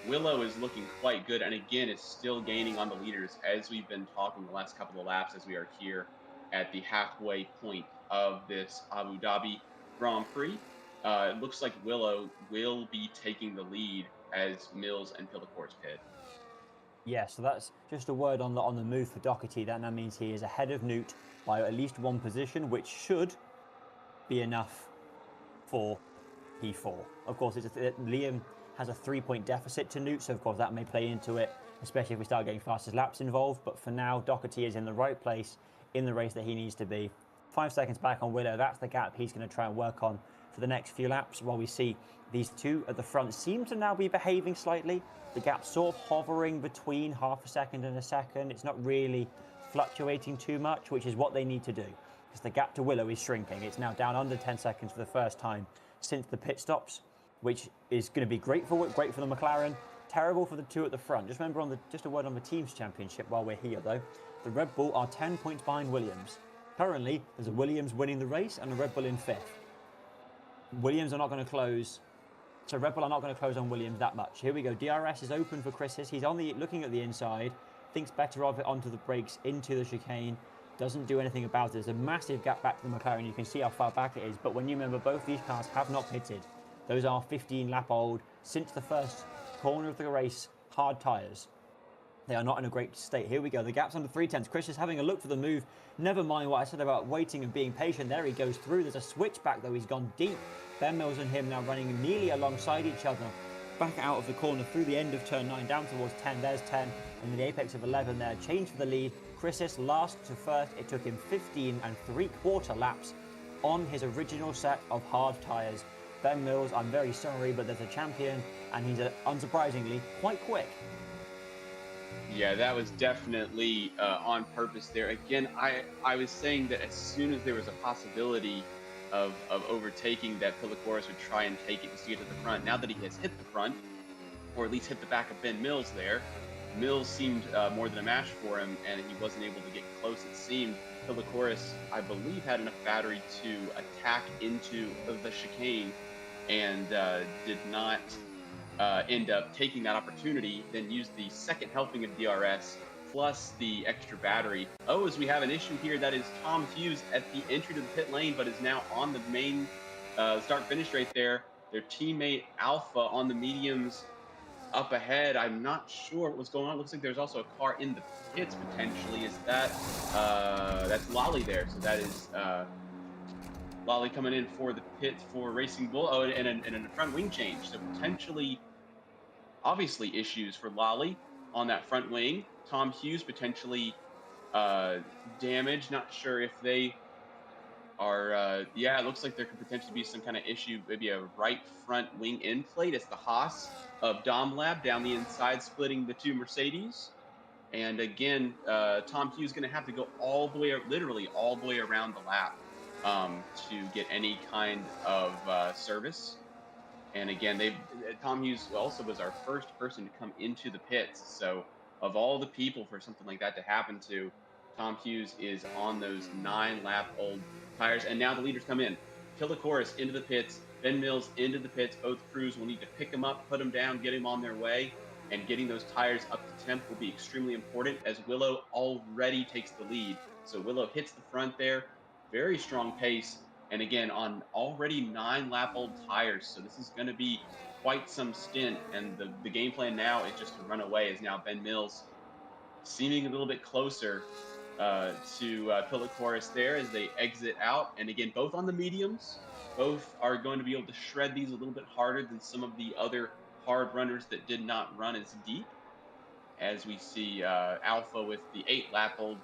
Willow is looking quite good, and again, is still gaining on the leaders as we've been talking the last couple of laps as we are here at the halfway point of this Abu Dhabi Grand Prix. It looks like Willow will be taking the lead as Mills and Pillicourt's pit. Yeah, so that's just a word on the move for Doherty. That now means he is ahead of Newt by at least one position, which should be enough for P4. Of course, Liam has a 3-point deficit to Newt, so of course that may play into it, especially if we start getting fastest laps involved. But for now, Doherty is in the right place in the race that he needs to be. 5 seconds back on Willow. That's the gap he's going to try and work on for the next few laps, while we see these two at the front seem to now be behaving slightly. The gap's sort of hovering between half a second and a second. It's not really fluctuating too much, which is what they need to do, because the gap to Willow is shrinking. It's now down under 10 seconds for the first time since the pit stops, which is going to be great for the McLaren, terrible for the two at the front. Just remember, just a word on the teams championship while we're here though. The Red Bull are 10 points behind Williams. Currently, there's a Williams winning the race and a Red Bull in 5th. Williams are not going to close, so Red Bull are not going to close on Williams that much. Here we go. DRS is open for Chris's. He's looking at the inside, thinks better of it onto the brakes, into the chicane. Doesn't do anything about it. There's a massive gap back to the McLaren. You can see how far back it is. But when you remember, both these cars have not pitted. Those are 15 lap old, since the first corner of the race, hard tyres. They are not in a great state. Here we go. The gap's under 3/10. Chris is having a look for the move. Never mind what I said about waiting and being patient. There he goes through. There's a switchback though. He's gone deep. Ben Mills and him now running nearly alongside each other. Back out of the corner through the end of turn 9 down towards 10. There's 10 and the apex of 11 there. Change for the lead. Chris last to first. It took him 15 3/4 laps on his original set of hard tyres. Ben Mills, I'm very sorry, but there's a champion, and he's unsurprisingly quite quick. Yeah, that was definitely on purpose there. Again, I was saying that as soon as there was a possibility of overtaking, that Pilikoris would try and take it to see it to the front. Now that he has hit the front, or at least hit the back of Ben Mills there, Mills seemed more than a match for him, and he wasn't able to get close, it seemed. Pilikoris, I believe, had enough battery to attack into the chicane and did not end up taking that opportunity, then used the second helping of DRS plus the extra battery. Oh, as we have an issue here, that is Tom Hughes at the entry to the pit lane, but is now on the main start-finish right there. Their teammate Alpha on the mediums up ahead. I'm not sure what was going on. Looks like there's also a car in the pits potentially. Is that that's Lolly there? So that is Lolly coming in for the pits for Racing Bull. Oh, and a front wing change. So potentially, obviously, issues for Lolly on that front wing. Tom Hughes potentially damaged. Not sure if they are. Yeah, it looks like there could potentially be some kind of issue. Maybe a right front wing end plate. It's the Haas of Dom Lab down the inside, splitting the two Mercedes. And again, Tom Hughes going to have to go all the way, literally all the way around the lap to get any kind of service. And again, Tom Hughes also was our first person to come into the pits. So of all the people for something like that to happen to, Tom Hughes is on those 9-lap-old tires. And now the leaders come in. Pilikoris into the pits, Ben Mills into the pits. Both crews will need to pick him up, put him down, get him on their way. And getting those tires up to temp will be extremely important, as Willow already takes the lead. So Willow hits the front there. Very strong pace. And again, on already 9-lap-old tires. So this is going to be quite some stint. And the game plan now is just to run away, as now Ben Mills seeming a little bit closer to Pilikoris there as they exit out. And again, both on the mediums. Both are going to be able to shred these a little bit harder than some of the other hard runners that did not run as deep. As we see Alpha with the 8-lap-old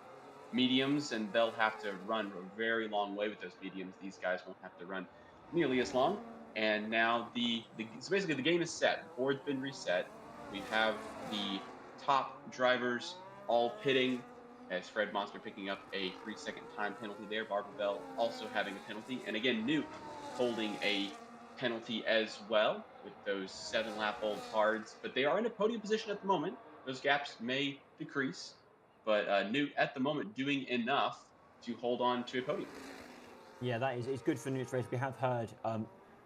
mediums, and they'll have to run a very long way with those mediums. These guys won't have to run nearly as long. And now so basically the game is set. The board's been reset. We have the top drivers all pitting, as Fred Monster picking up a 3-second time penalty there. Barbara Bell also having a penalty. And again, Newt holding a penalty as well with those 7-lap-old hards. But they are in a podium position at the moment. Those gaps may decrease, but Newt at the moment doing enough to hold on to a podium. Yeah, that is it's good for Newt's race. We have heard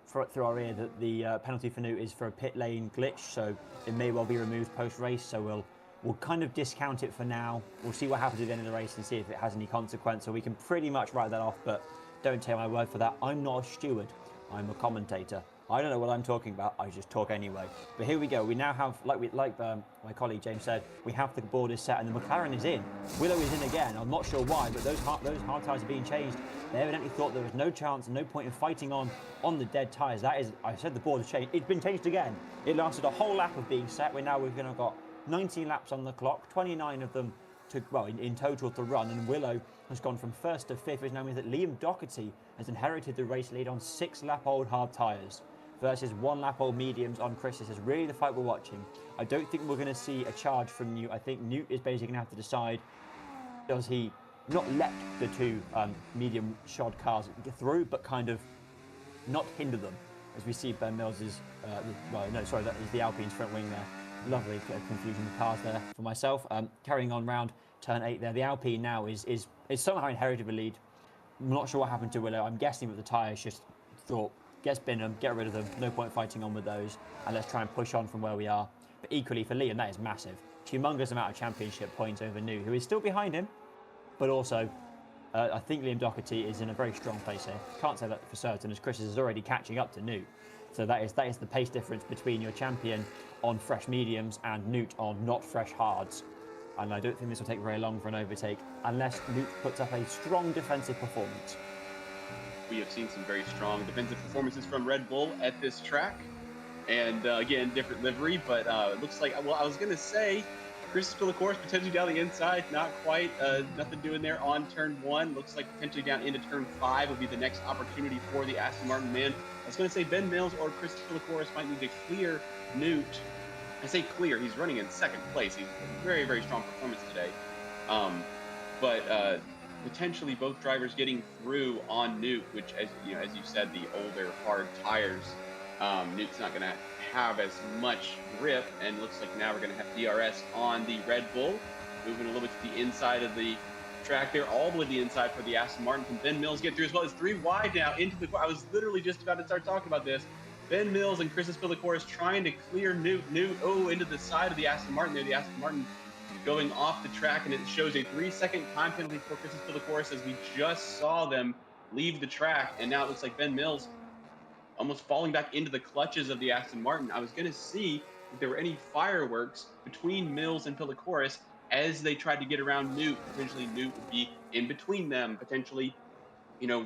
through our ear that the penalty for Newt is for a pit lane glitch, so it may well be removed post race. So we'll kind of discount it for now. We'll see what happens at the end of the race and see if it has any consequence. So we can pretty much write that off, but don't take my word for that. I'm not a steward. I'm a commentator. I don't know what I'm talking about. I just talk anyway. But here we go. We now have, like my colleague James said, we have the board is set and the McLaren is in. Willow is in again. I'm not sure why, but those hard tyres are being changed. They evidently thought there was no chance and no point in fighting on the dead tyres. That is, I said the board has changed. It's been changed again. It lasted a whole lap of being set. We're going to have got 19 laps on the clock, 29 of them in total to run, and Willow has gone from first to fifth, which now means that Liam Doherty has inherited the race lead on 6-lap-old hard tyres versus 1-lap-old mediums on Chris. This is really the fight we're watching. I don't think we're going to see a charge from Newt. I think Newt is basically going to have to decide, does he not let the two medium shod cars get through, but kind of not hinder them, as we see Ben Mills's, that is the Alpine's front wing there. Lovely confusion of cars there for myself. Carrying on round turn 8 there. The Alpine now is somehow inherited the lead. I'm not sure what happened to Willow. I'm guessing that the tyres just thought, get spin them, get rid of them, no point fighting on with those, and let's try and push on from where we are. But equally for Liam, that is massive. Humongous amount of championship points over New, who is still behind him, but also I think Liam Doherty is in a very strong place here. Can't say that for certain, as Chris is already catching up to New. So that is the pace difference between your champion on fresh mediums and Newt on not fresh hards. And I don't think this will take very long for an overtake unless Newt puts up a strong defensive performance. We have seen some very strong defensive performances from Red Bull at this track. And again, different livery, but it looks like, well, I was going to say, Chris Pillicourse potentially down the inside, not quite, nothing doing there on turn 1. Looks like potentially down into turn 5 will be the next opportunity for the Aston Martin man. I was going to say Ben Mills or Chris Pillicourse might need to clear Newt. I say clear, he's running in second place. He's a very, very strong performance today. But potentially both drivers getting through on Newt, which, as you said, the older hard tires, Newt's not going to have as much grip, and looks like now we're going to have DRS on the Red Bull, moving a little bit to the inside of the track there, all the way to the inside for the Aston Martin. Can Ben Mills get through as well? It's 3 wide now into the. I was literally just about to start talking about this. Ben Mills and Chris Pillicourse trying to clear Newt into the side of the Aston Martin there. The Aston Martin going off the track, and it shows a 3-second time penalty for Chris Pillicourse as we just saw them leave the track, and now it looks like Ben Mills almost falling back into the clutches of the Aston Martin. I was going to see if there were any fireworks between Mills and Pillicourse as they tried to get around Newt. Potentially Newt would be in between them. Potentially,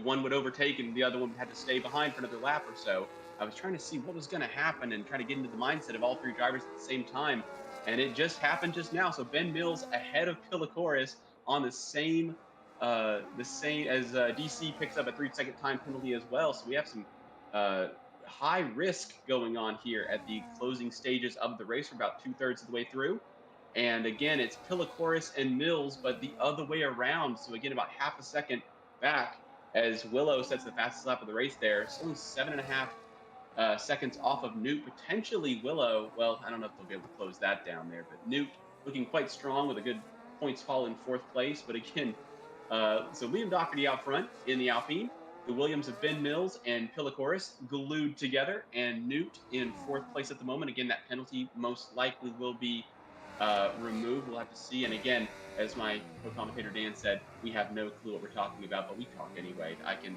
one would overtake and the other one had to stay behind for another lap or so. I was trying to see what was going to happen and try to get into the mindset of all 3 drivers at the same time. And it just happened just now. So Ben Mills ahead of Pillicourse on the same as DC picks up a 3-second time penalty as well. So we have some high risk going on here at the closing stages of the race. We're about 2/3 of the way through. And again, it's Pillicourse and Mills, but the other way around. So again, about half a second back as Willow sets the fastest lap of the race there. It's only 7.5 seconds off of Newt. Potentially Willow, well, I don't know if they'll be able to close that down there, but Newt looking quite strong with a good points haul in 4th place. But again, so Liam Doherty out front in the Alpine. The Williams of Ben Mills and Pillicourse glued together, and Newt in 4th place at the moment. Again, that penalty most likely will be removed. We'll have to see. And again, as my co-commentator Dan said, we have no clue what we're talking about, but we talk anyway. I can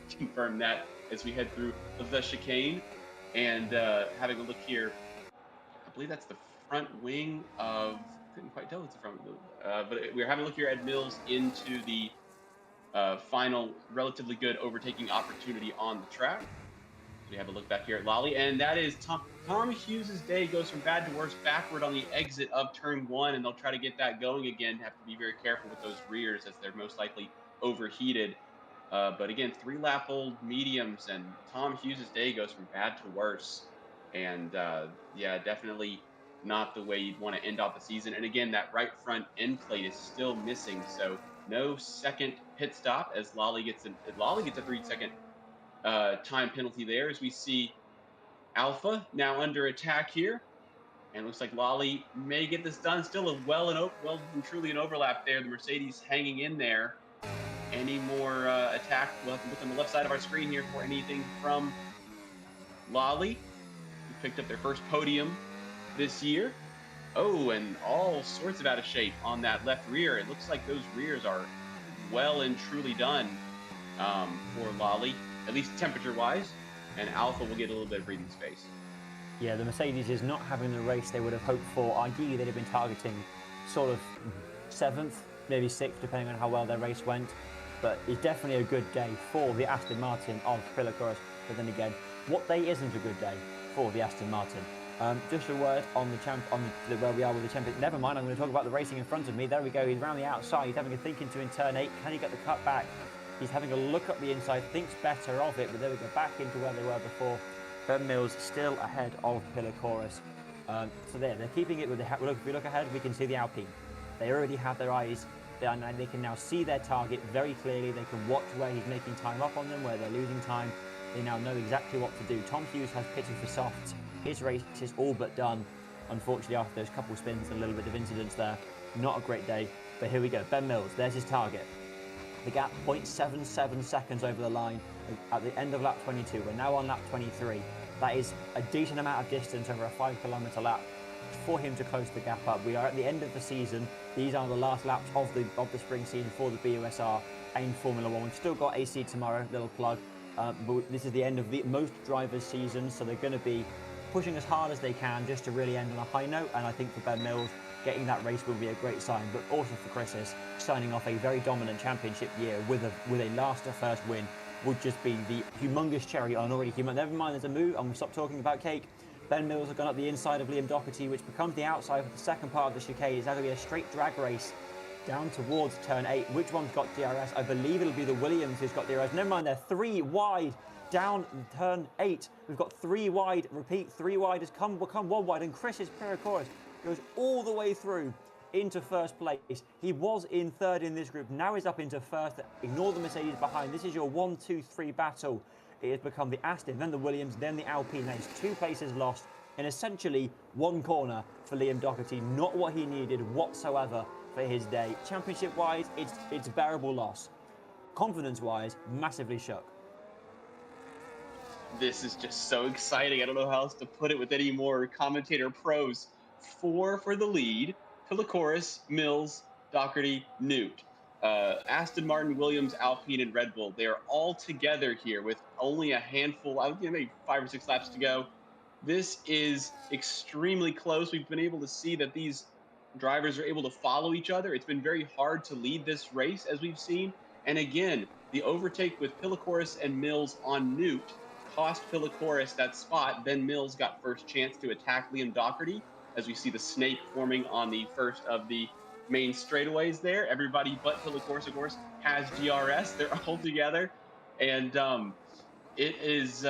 confirm that as we head through the chicane. And having a look here, I believe that's the front wing of, couldn't quite tell it's the front, but we're having a look here at Mills into the final relatively good overtaking opportunity on the track. We have a look back here at Lally, and that is Tom Hughes' day goes from bad to worse backward on the exit of turn 1, and they'll try to get that going again. Have to be very careful with those rears as they're most likely overheated. But again, 3-lap-old mediums, and Tom Hughes' day goes from bad to worse. And yeah, definitely not the way you'd want to end off the season. And again, that right front end plate is still missing, so no second pit stop as Lally gets a 3-second time penalty there as we see Alpha now under attack here. And it looks like Lally may get this done. Still a well and truly an overlap there. The Mercedes hanging in there. Any more attack? We'll have to look on the left side of our screen here for anything from Lally, who picked up their first podium this year. Oh, and all sorts of out of shape on that left rear. It looks like those rears are well and truly done for Lally, at least temperature-wise. And Alpha will get a little bit of breathing space. Yeah, the Mercedes is not having the race they would have hoped for. Ideally, they'd have been targeting sort of 7th, maybe 6th, depending on how well their race went. But it's definitely a good day for the Aston Martin of Pilakouras. But then again, what day isn't a good day for the Aston Martin? Just a word on where we are with the champion. Never mind, I'm going to talk about the racing in front of me. There we go. He's around the outside. He's having a think into in turn 8. Can he get the cut back? He's having a look up the inside, thinks better of it, but there we go, back into where they were before. Ben Mills still ahead of Pilakouras. So they're keeping it with the... Look, if we look ahead, we can see the Alpine. They already have their eyes. They can now see their target very clearly. They can watch where he's making time up on them, where they're losing time. They now know exactly what to do. Tom Hughes has pitted for softs. His race is all but done. Unfortunately, after those couple spins and a little bit of incidents there, not a great day. But here we go. Ben Mills, there's his target. The gap, 0.77 seconds over the line at the end of lap 22. We're now on lap 23. That is a decent amount of distance over a 5-kilometre lap for him to close the gap up. We are at the end of the season. These are the last laps of the spring season for the BUSR in Formula 1. We've still got AC tomorrow, little plug. But this is the end of most drivers' seasons, so they're going to be pushing as hard as they can just to really end on a high note. And I think for Ben Mills, getting that race will be a great sign. But also for Chris's, signing off a very dominant championship year with a last to first win would just be the humongous cherry on already humongous. Never mind, there's a move, and we'll stop talking about cake. Ben Mills has gone up the inside of Liam Doherty, which becomes the outside for the second part of the chicane. It's going to be a straight drag race down towards turn 8. Which one's got DRS? I believe it'll be the Williams who's got DRS. Never mind, they're 3 wide down turn 8. We've got 3 wide. Repeat, 3 wide has come 1 wide, and Chris's Pilakouras goes all the way through into first place. He was in 3rd in this group. Now he's up into 1st. Ignore the Mercedes behind. This is your 1-2-3 battle. It has become the Aston, then the Williams, then the Alpine. That is 2 places lost in essentially 1 corner for Liam Doherty. Not what he needed whatsoever for his day. Championship-wise, it's a bearable loss. Confidence-wise, massively shook. This is just so exciting. I don't know how else to put it with any more commentator pros. 4 for the lead. Pilakouras, Mills, Doherty, Newt. Aston Martin, Williams, Alpine, and Red Bull. They are all together here with only a handful, maybe 5 or 6 laps to go. This is extremely close. We've been able to see that these drivers are able to follow each other. It's been very hard to lead this race, as we've seen. And again, the overtake with Pilakouras and Mills on Newt cost Pilakouras that spot. Then Mills got first chance to attack Liam Doherty, as we see the snake forming on the first of the main straightaways there. Everybody but Pilakouras, of course, has DRS. They're all together. And it is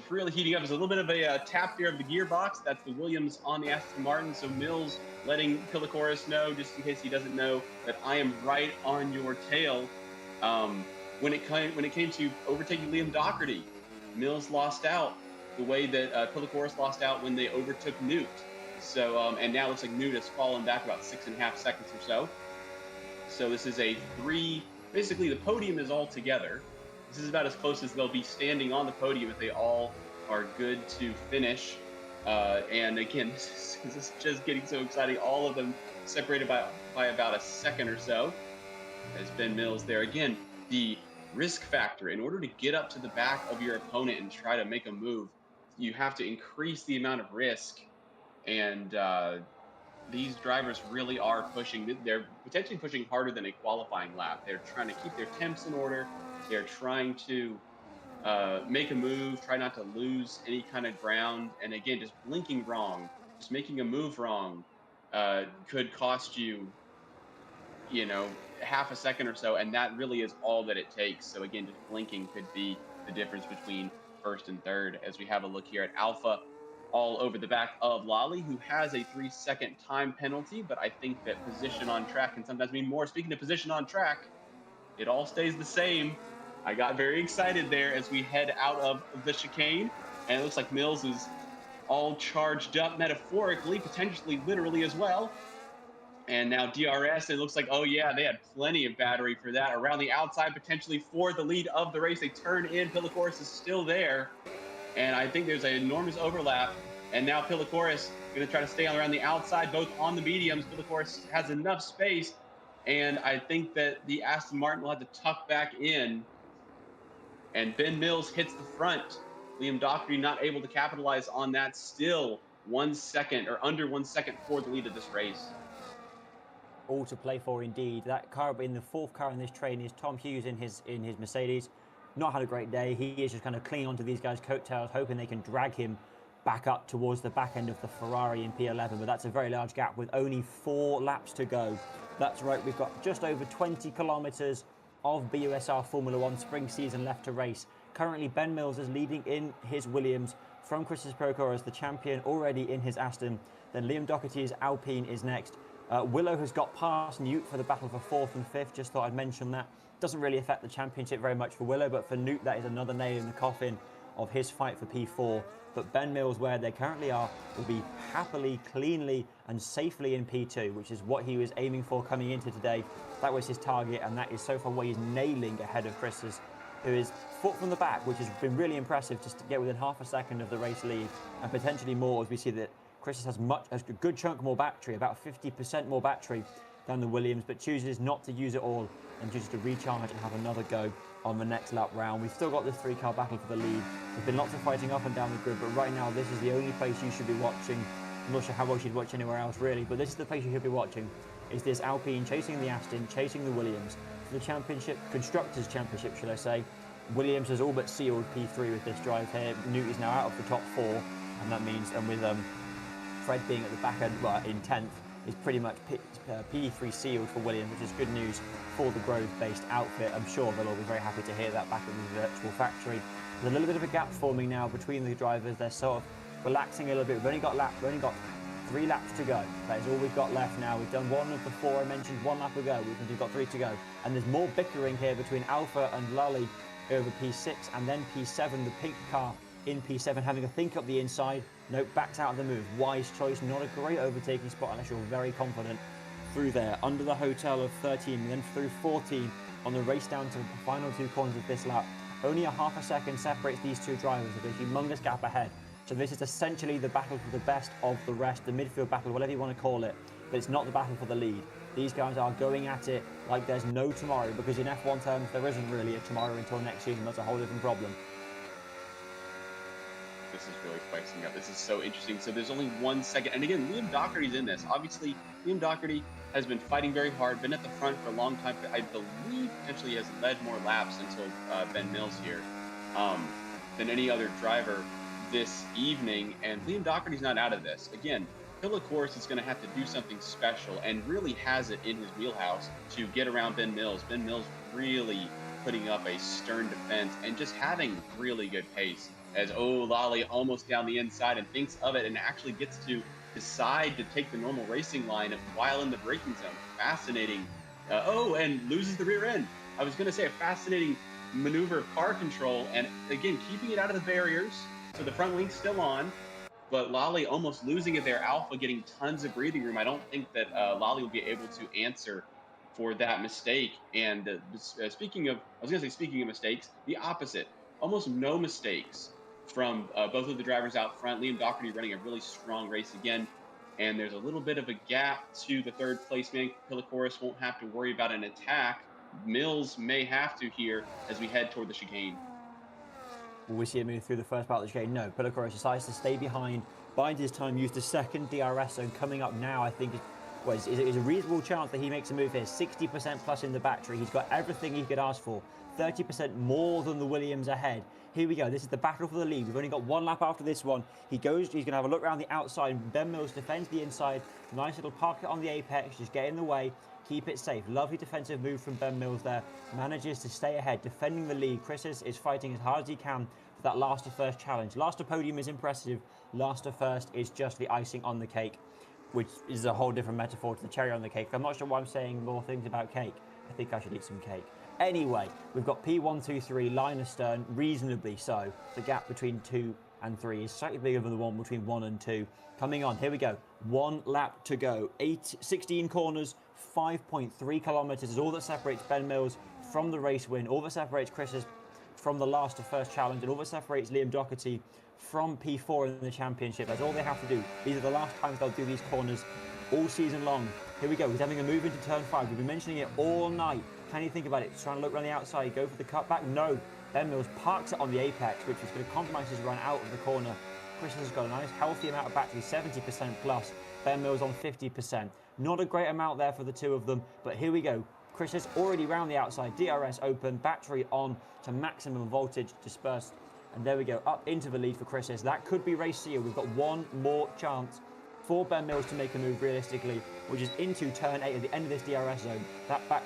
really heating up. There's a little bit of a tap here of the gearbox. That's the Williams on the Aston Martin. So Mills letting Pilakouras know, just in case he doesn't know, that I am right on your tail. When it came to overtaking Liam Doherty, Mills lost out the way that Pilakouras lost out when they overtook Newt. So, and now it looks like Newt has fallen back about 6.5 seconds or so. So this is a 3, basically the podium is all together. This is about as close as they'll be standing on the podium if they all are good to finish. And again, this is just getting so exciting. All of them separated by about a second or so. As Ben Mills there. Again, the risk factor. In order to get up to the back of your opponent and try to make a move, you have to increase the amount of risk. And these drivers really are pushing. They're potentially pushing harder than a qualifying lap. They're trying to keep their temps in order. They're trying to make a move, try not to lose any kind of ground. And again, just blinking wrong, just making a move wrong could cost you, half a second or so. And that really is all that it takes. So again, just blinking could be the difference between 1st and 3rd. As we have a look here at Alpha, all over the back of Lally, who has a 3-second time penalty. But I think that position on track can sometimes mean more. Speaking of position on track, it all stays the same. I got very excited there as we head out of the chicane, and it looks like Mills is all charged up metaphorically, potentially literally as well. And now DRS, it looks like, oh yeah, they had plenty of battery for that. Around the outside, potentially for the lead of the race. They turn in, Pillacoris is still there. And I think there's an enormous overlap. And now Pillacoris going to try to stay around the outside, both on the mediums. Pillacoris has enough space. And I think that the Aston Martin will have to tuck back in. And Ben Mills hits the front. Liam Doherty not able to capitalize on that. Still 1 second or under 1 second for the lead of this race. All to play for indeed. That car in the fourth car in this train is Tom Hughes in his Mercedes. Not had a great day. He is just kind of clinging onto these guys' coattails, hoping they can drag him back up towards the back end of the Ferrari in P11. But that's a very large gap with only 4 laps to go. That's right, we've got just over 20 kilometres of BUSR Formula One spring season left to race. Currently, Ben Mills is leading in his Williams from Christopher Procor as the champion already in his Aston. Then Liam Doherty's Alpine is next. Willow has got past Newt for the battle for 4th and 5th. Just thought I'd mention that. Doesn't really affect the championship very much for Willow, but for Newt, that is another nail in the coffin of his fight for P4. But Ben Mills, where they currently are, will be happily, cleanly, and safely in P2, which is what he was aiming for coming into today. That was his target, and that is so far what he's nailing ahead of Chris's, who is foot from the back, which has been really impressive just to get within half a second of the race lead, and potentially more as we see that Chris has a good chunk more battery, about 50% more battery than the Williams, but chooses not to use it all and chooses to recharge and have another go on the next lap round. We've still got this 3-car battle for the lead. There's been lots of fighting up and down the grid, but right now this is the only place you should be watching. I'm not sure how well you'd watch anywhere else really, but this is the place you should be watching. Is this Alpine chasing the Aston, chasing the Williams for the championship, Constructors' Championship, should I say. Williams has all but sealed P3 with this drive here. Newt is now out of the top 4, and that means, and with Fred being at the back end, well, in 10th, is pretty much P3 sealed for Williams, which is good news for the Grove-based outfit. I'm sure they'll all be very happy to hear that back at the virtual factory. There's a little bit of a gap forming now between the drivers. They're sort of relaxing a little bit. We've only got 3 laps to go. That is all we've got left now. We've done 1 of the 4 I mentioned 1 lap ago. We've got 3 to go. And there's more bickering here between Alpha and Lally over P6 and then P7, the pink car in P7 having a think up the inside. Nope, backed out of the move. Wise choice, not a great overtaking spot unless you're very confident. Through there, under the hotel of 13, and then through 14 on the race down to the final 2 corners of this lap. Only a half a second separates these 2 drivers with a humongous gap ahead. So this is essentially the battle for the best of the rest, the midfield battle, whatever you want to call it, but it's not the battle for the lead. These guys are going at it like there's no tomorrow, because in F1 terms, there isn't really a tomorrow until next season. That's a whole different problem. This is really spicing up. This is so interesting. So there's only 1 second. And again, Liam Doherty's in this. Obviously, Liam Doherty has been fighting very hard, been at the front for a long time. I believe potentially has led more laps until Ben Mills here than any other driver this evening. And Liam Doherty's not out of this. Again, Pillacoris is going to have to do something special and really has it in his wheelhouse to get around Ben Mills. Ben Mills really putting up a stern defense and just having really good pace. As Lally almost down the inside and thinks of it and actually gets to decide to take the normal racing line while in the braking zone. Fascinating. And loses the rear end. I was going to say a fascinating maneuver of car control, and again, keeping it out of the barriers, so the front wing's still on, but Lally almost losing it there. Alpha getting tons of breathing room. I don't think that Lally will be able to answer for that mistake. And speaking of mistakes, the opposite. Almost no mistakes from both of the drivers out front. Liam Doherty running a really strong race again. And there's a little bit of a gap to the 3rd place man. Pillacoris won't have to worry about an attack. Mills may have to here as we head toward the chicane. Will we see him move through the first part of the chicane? No. Pillacoris decides to stay behind, bides his time, use the 2nd DRS zone coming up now. I think is a reasonable chance that he makes a move here. 60% plus in the battery. He's got everything he could ask for. 30% more than the Williams ahead. Here we go. This is the battle for the lead. We've only got 1 lap after this one. He's going to have a look around the outside. Ben Mills defends the inside. Nice little pocket on the apex. Just get in the way. Keep it safe. Lovely defensive move from Ben Mills there. Manages to stay ahead, defending the lead. Chris is fighting as hard as he can for that last to first challenge. Last to podium is impressive. Last to first is just the icing on the cake, which is a whole different metaphor to the cherry on the cake. I'm not sure why I'm saying more things about cake. I think I should eat some cake. Anyway, we've got P1, 2, 3, line astern, reasonably so. The gap between 2 and 3 is slightly bigger than the one between 1 and 2. Coming on, here we go. 1 lap to go. 16 corners, 5.3 kilometers is all that separates Ben Mills from the race win. All that separates Chris from the last to first challenge, and all that separates Liam Doherty from P4 in the championship. That's all they have to do. These are the last times they'll do these corners all season long. Here we go. He's having a move into turn 5. We've been mentioning it all night. Can you think about it? He's trying to look around the outside, go for the cutback. No. Ben Mills parks it on the apex, which is going to compromise his run out of the corner. Chris has got a nice healthy amount of battery, 70% plus. Ben Mills on 50%. Not a great amount there for the two of them, but here we go. Chris is already round the outside, DRS open, battery on to maximum voltage dispersed. And there we go, up into the lead for Chris. That could be race seal. We've got one more chance for Ben Mills to make a move realistically, which is into turn 8 at the end of this DRS zone.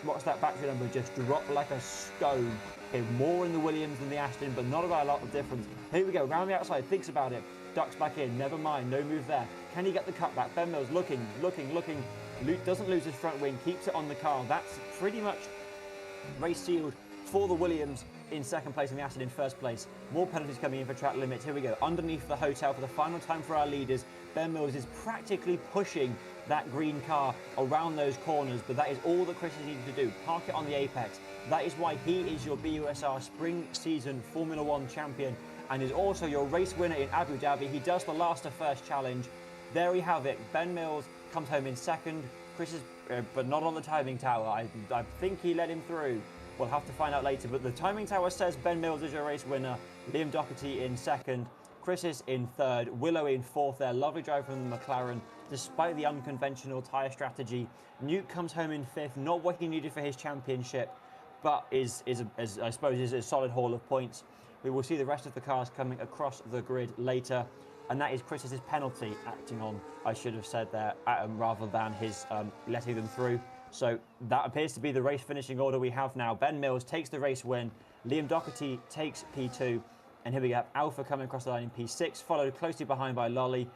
Watch that battery number just drop like a stone. Okay, more in the Williams than the Aston, but not about a lot of difference. Here we go, round the outside, thinks about it, ducks back in, never mind, no move there. Can he get the cutback? Ben Mills looking. Doesn't lose his front wing, keeps it on the car. That's pretty much race sealed for the Williams in second place and the Aston in first place. More penalties coming in for track limits. Here we go, underneath the hotel for the final time for our leaders. Ben Mills is practically pushing that green car around those corners, but that is all that Chris has needed to do. Park it on the apex. That is why he is your BUSR Spring Season Formula 1 champion and is also your race winner in Abu Dhabi. He does the last to first challenge. There we have it. Ben Mills comes home in second. Chris is, but not on the timing tower. I think he let him through. We'll have to find out later, but the timing tower says Ben Mills is your race winner. Liam Doherty in second. Chris is in third. Willow in fourth there. Lovely drive from the McLaren, despite the unconventional tyre strategy. Newt comes home in fifth. Not what he needed for his championship, but is I suppose is a solid haul of points. We will see the rest of the cars coming across the grid later, and that is Chris's penalty acting on, I should have said there, rather than his letting them through. So that appears to be the race finishing order we have now. Ben Mills takes the race win. Liam Doherty takes P2. And here we have Alpha coming across the line in P6, followed closely behind by Lolly.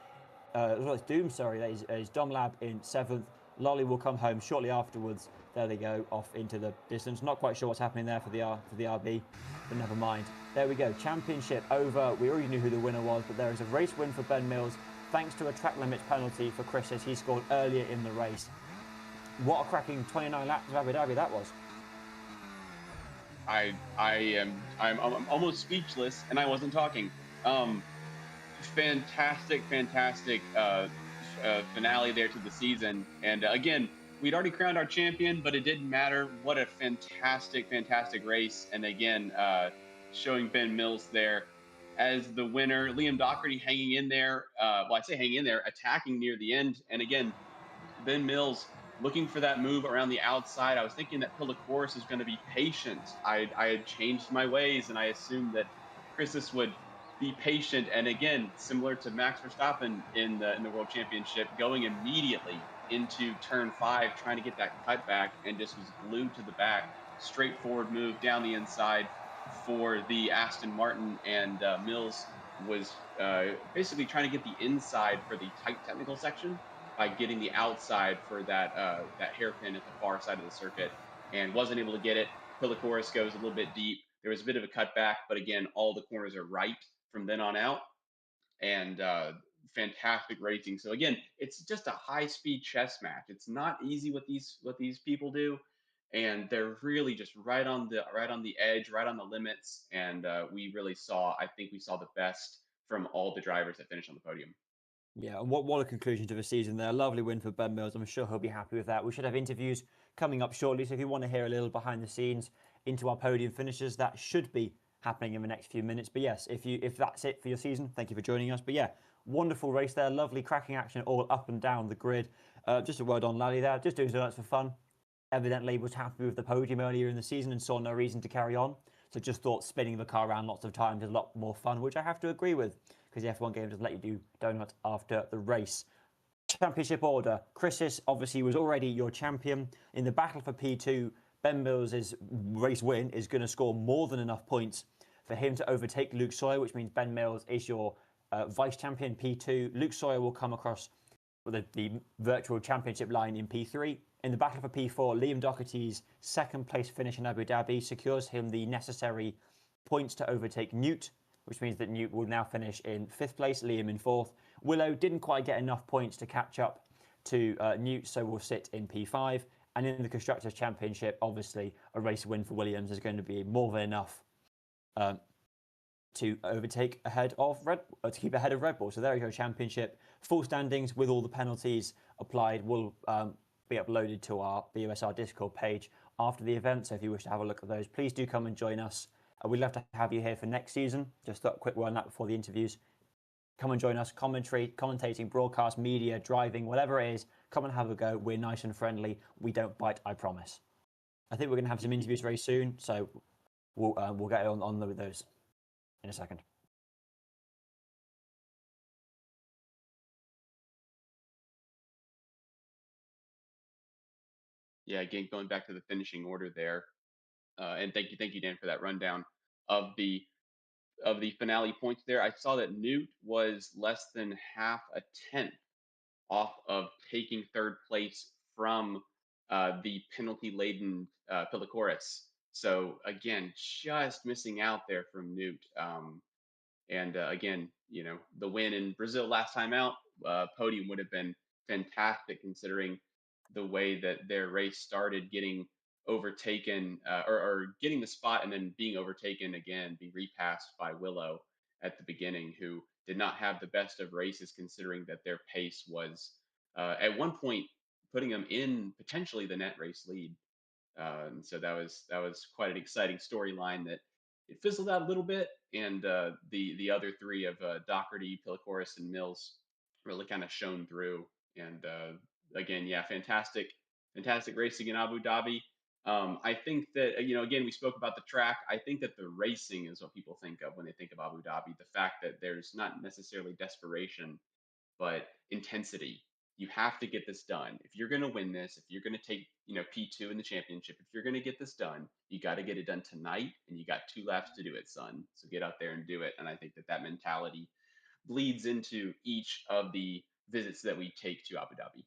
It's Doom, sorry, that is Dom Lab in 7th. Lolly will come home shortly afterwards. There they go, off into the distance. Not quite sure what's happening there for the RB, but never mind. There we go, championship over. We already knew who the winner was, but there is a race win for Ben Mills, thanks to a track limits penalty for Chris as he scored earlier in the race. What a cracking 29 laps of Abu Dhabi that was. I'm almost speechless, and I wasn't talking. Fantastic finale there to the season, and again, we'd already crowned our champion, but it didn't matter. What a fantastic race, and again, showing Ben Mills there as the winner. Liam Doherty hanging in there. Well, I say hanging in there, attacking near the end, and again, Ben Mills looking for that move around the outside. I was thinking that Pillacoris is going to be patient. I had changed my ways, and I assumed that Christus would be patient. And again, similar to Max Verstappen in the World Championship, going immediately into turn 5, trying to get that cutback, and just was glued to the back. Straightforward move down the inside for the Aston Martin, and Mills was basically trying to get the inside for the tight technical section by getting the outside for that hairpin at the far side of the circuit, and wasn't able to get it. Pillacoris goes a little bit deep. There was a bit of a cutback, but again, all the corners are right from then on out, and fantastic racing. So again, it's just a high-speed chess match. It's not easy what these people do, and they're really just right on the edge, right on the limits. And I think we saw the best from all the drivers that finished on the podium. Yeah, and what a conclusion to the season there. Lovely win for Ben Mills. I'm sure he'll be happy with that. We should have interviews coming up shortly, so if you want to hear a little behind the scenes into our podium finishes, that should be happening in the next few minutes. But yes, if that's it for your season, thank you for joining us. But yeah, wonderful race there. Lovely cracking action all up and down the grid. Just a word on Lally there, just doing so for fun. Evidently was happy with the podium earlier in the season and saw no reason to carry on. So just thought spinning the car around lots of times is a lot more fun, which I have to agree with, because the F1 game doesn't let you do donuts after the race. Championship order. Chris obviously was already your champion. In the battle for P2, Ben Mills' race win is going to score more than enough points for him to overtake Luke Sawyer, which means Ben Mills is your vice champion P2. Luke Sawyer will come across with the virtual championship line in P3. In the battle for P4, Liam Doherty's second place finish in Abu Dhabi secures him the necessary points to overtake Newt, which means that Newt will now finish in 5th place, Liam in 4th. Willow didn't quite get enough points to catch up to Newt, so will sit in P5. And in the Constructors' Championship, obviously, a race win for Williams is going to be more than enough to overtake ahead of to keep ahead of Red Bull. So there you go, championship. Full standings with all the penalties applied will be uploaded to our BUSR Discord page after the event. So if you wish to have a look at those, please do come and join us. We'd love to have you here for next season. Just a quick word on that before the interviews. Come and join us, commentating, broadcast, media, driving, whatever it is. Come and have a go. We're nice and friendly. We don't bite, I promise. I think we're going to have some interviews very soon, so we'll get on with those in a second. Yeah, again, going back to the finishing order there, and thank you, Dan, for that rundown of the finale points there. I saw that Newt was less than half a tenth off of taking 3rd place from the penalty-laden Pillacoris. So again, just missing out there from Newt. And again, the win in Brazil last time out, podium would have been fantastic considering the way that their race started, getting overtaken or getting the spot and then being overtaken again, being repassed by Willow at the beginning, who did not have the best of races considering that their pace was at one point putting them in potentially the net race lead. And so that was quite an exciting storyline that it fizzled out a little bit, and the other three of Doherty, Pillacoris, and Mills really kind of shone through. And again, yeah, fantastic racing in Abu Dhabi. I think that again, we spoke about the track. I think that the racing is what people think of when they think of Abu Dhabi. The fact that there's not necessarily desperation, but intensity. You have to get this done. If you're going to win this, if you're going to take, P2 in the championship, if you're going to get this done, you got to get it done tonight, and you got 2 laps to do it, son. So get out there and do it. And I think that mentality bleeds into each of the visits that we take to Abu Dhabi.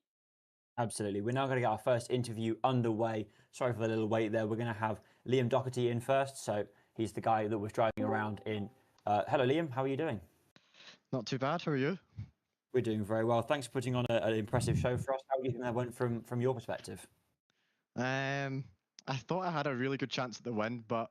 Absolutely. We're now going to get our first interview underway. Sorry for the little wait there. We're going to have Liam Doherty in first. So he's the guy that was driving around in. Hello, Liam. How are you doing? Not too bad. How are you? We're doing very well. Thanks for putting on an impressive show for us. How do you think that went from your perspective? I thought I had a really good chance at the win, but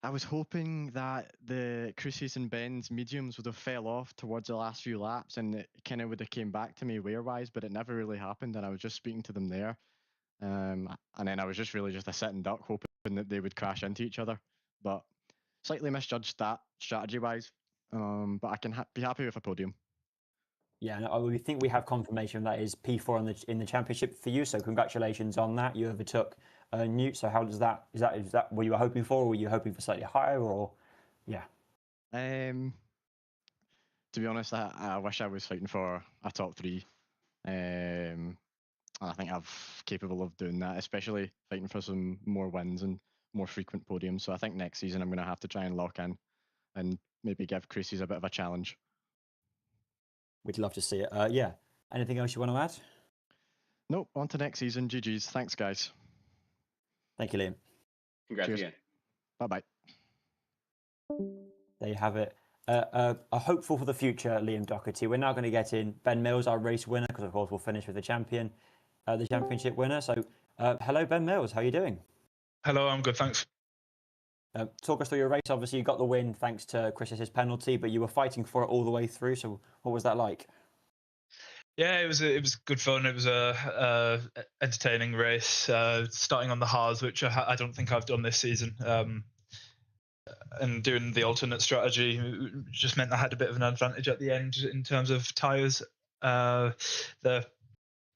I was hoping that the Chris's and Ben's mediums would have fell off towards the last few laps, and it kind of would have came back to me wear-wise, but it never really happened, and I was just speaking to them there. And then I was just a sitting duck, hoping that they would crash into each other, but slightly misjudged that strategy-wise. But I can be happy with a podium. Yeah, no, we think we have confirmation that is P4 in the championship for you. So congratulations on that. You overtook Newt. So how does that is that what you were hoping for, or were you hoping for slightly higher, or yeah? To be honest, I wish I was fighting for a top 3. I think I'm capable of doing that, especially fighting for some more wins and more frequent podiums. So I think next season I'm going to have to try and lock in and maybe give Creasy's a bit of a challenge. We'd love to see it. Yeah. Anything else you want to add? Nope. On to next season. GG's. Thanks, guys. Thank you, Liam. Congrats again. Bye-bye. There you have it. A hopeful for the future, Liam Doherty. We're now going to get in Ben Mills, our race winner, because of course we'll finish with the championship winner. So, hello, Ben Mills. How are you doing? Hello, I'm good, thanks. Talk us through your race. Obviously, you got the win thanks to Chris's penalty, but you were fighting for it all the way through. So, what was that like? Yeah, it was good fun. It was a entertaining race. Starting on the hards, which I don't think I've done this season, and doing the alternate strategy just meant I had a bit of an advantage at the end in terms of tyres.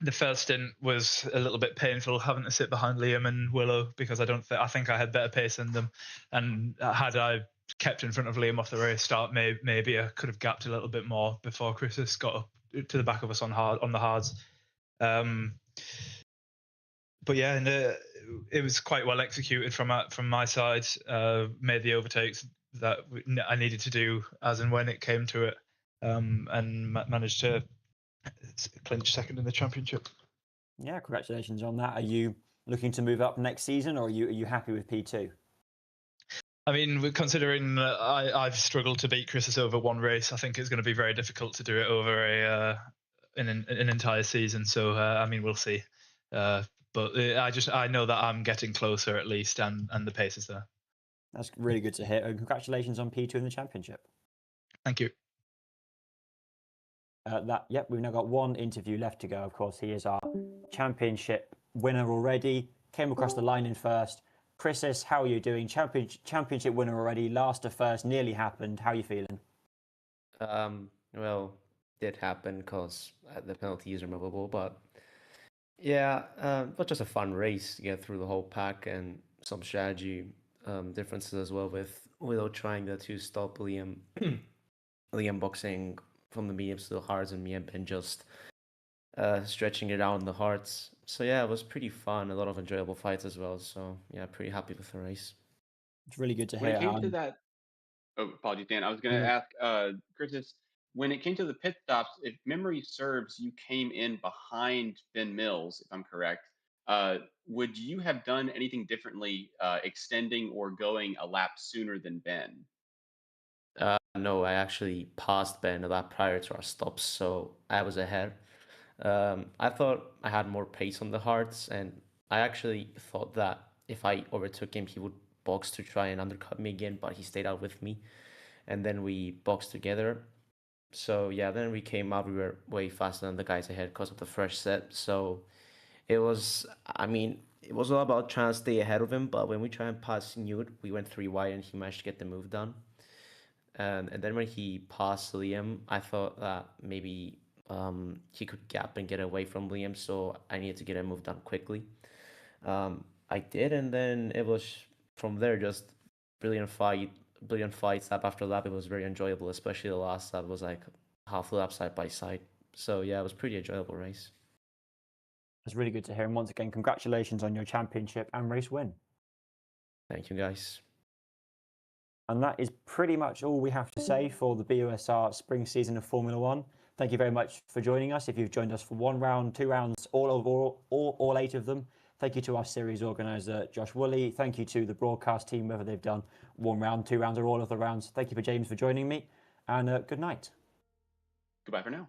The first stint was a little bit painful, having to sit behind Liam and Willow, because I think I had better pace than them, and had I kept in front of Liam off the race start, maybe I could have gapped a little bit more before Chris got up to the back of us on the hards. But yeah, and it was quite well executed from my side. Made the overtakes that I needed to do as and when it came to it, and managed to clinch second in the championship. Yeah, congratulations on that. Are you looking to move up next season, or are you happy with P2? I mean, considering I've struggled to beat Chris over one race, I think it's going to be very difficult to do it over an entire season. So I mean, we'll see. But I know that I'm getting closer at least, and the pace is there. That's really good to hear. And congratulations on P2 in the championship. Thank you. Yep, we've now got one interview left to go. Of course, he is our championship winner already. Came across the line in first. Chris, how are you doing? Championship winner already. Last to first, nearly happened. How are you feeling? Well, did happen because the penalty is removable, but yeah, but just a fun race to get through the whole pack and some strategy differences as well with Willow trying to stop Liam Liam boxing from the mediums to the hards and me and Ben just stretching it out in the hards. So yeah, it was pretty fun. A lot of enjoyable fights as well. So yeah, pretty happy with the race. It's really good to When hear. it came to that, oh, apologies, Dan. I was going to ask Curtis, when it came to the pit stops, if memory serves, you came in behind Ben Mills, if I'm correct. Would you have done anything differently, extending or going a lap sooner than Ben? No, I actually passed Ben a lap prior to our stops, so I was ahead. I thought I had more pace on the hards, and I actually thought that if I overtook him, he would box to try and undercut me again, but he stayed out with me, and then we boxed together. So yeah, then we came out, we were way faster than the guys ahead because of the fresh set. So it was, I mean, it was all about trying to stay ahead of him, but when we tried and pass Newt, we went 3 wide and he managed to get the move done. And then when he passed Liam, I thought that maybe he could gap and get away from Liam, so I needed to get a move done quickly. I did, and then it was from there just brilliant fight, brilliant fights lap after lap. It was very enjoyable, especially the last lap was like half a lap side by side. So yeah, it was pretty enjoyable race. It's really good to hear. And once again, congratulations on your championship and race win. Thank you, guys. And that is pretty much all we have to say for the BUSR spring season of Formula One. Thank you very much for joining us. If you've joined us for 1 round, 2 rounds, all 8 of them, thank you to our series organizer, Josh Woolley. Thank you to the broadcast team, whether they've done 1 round, 2 rounds, or all of the rounds. Thank you for James for joining me, and good night. Goodbye for now.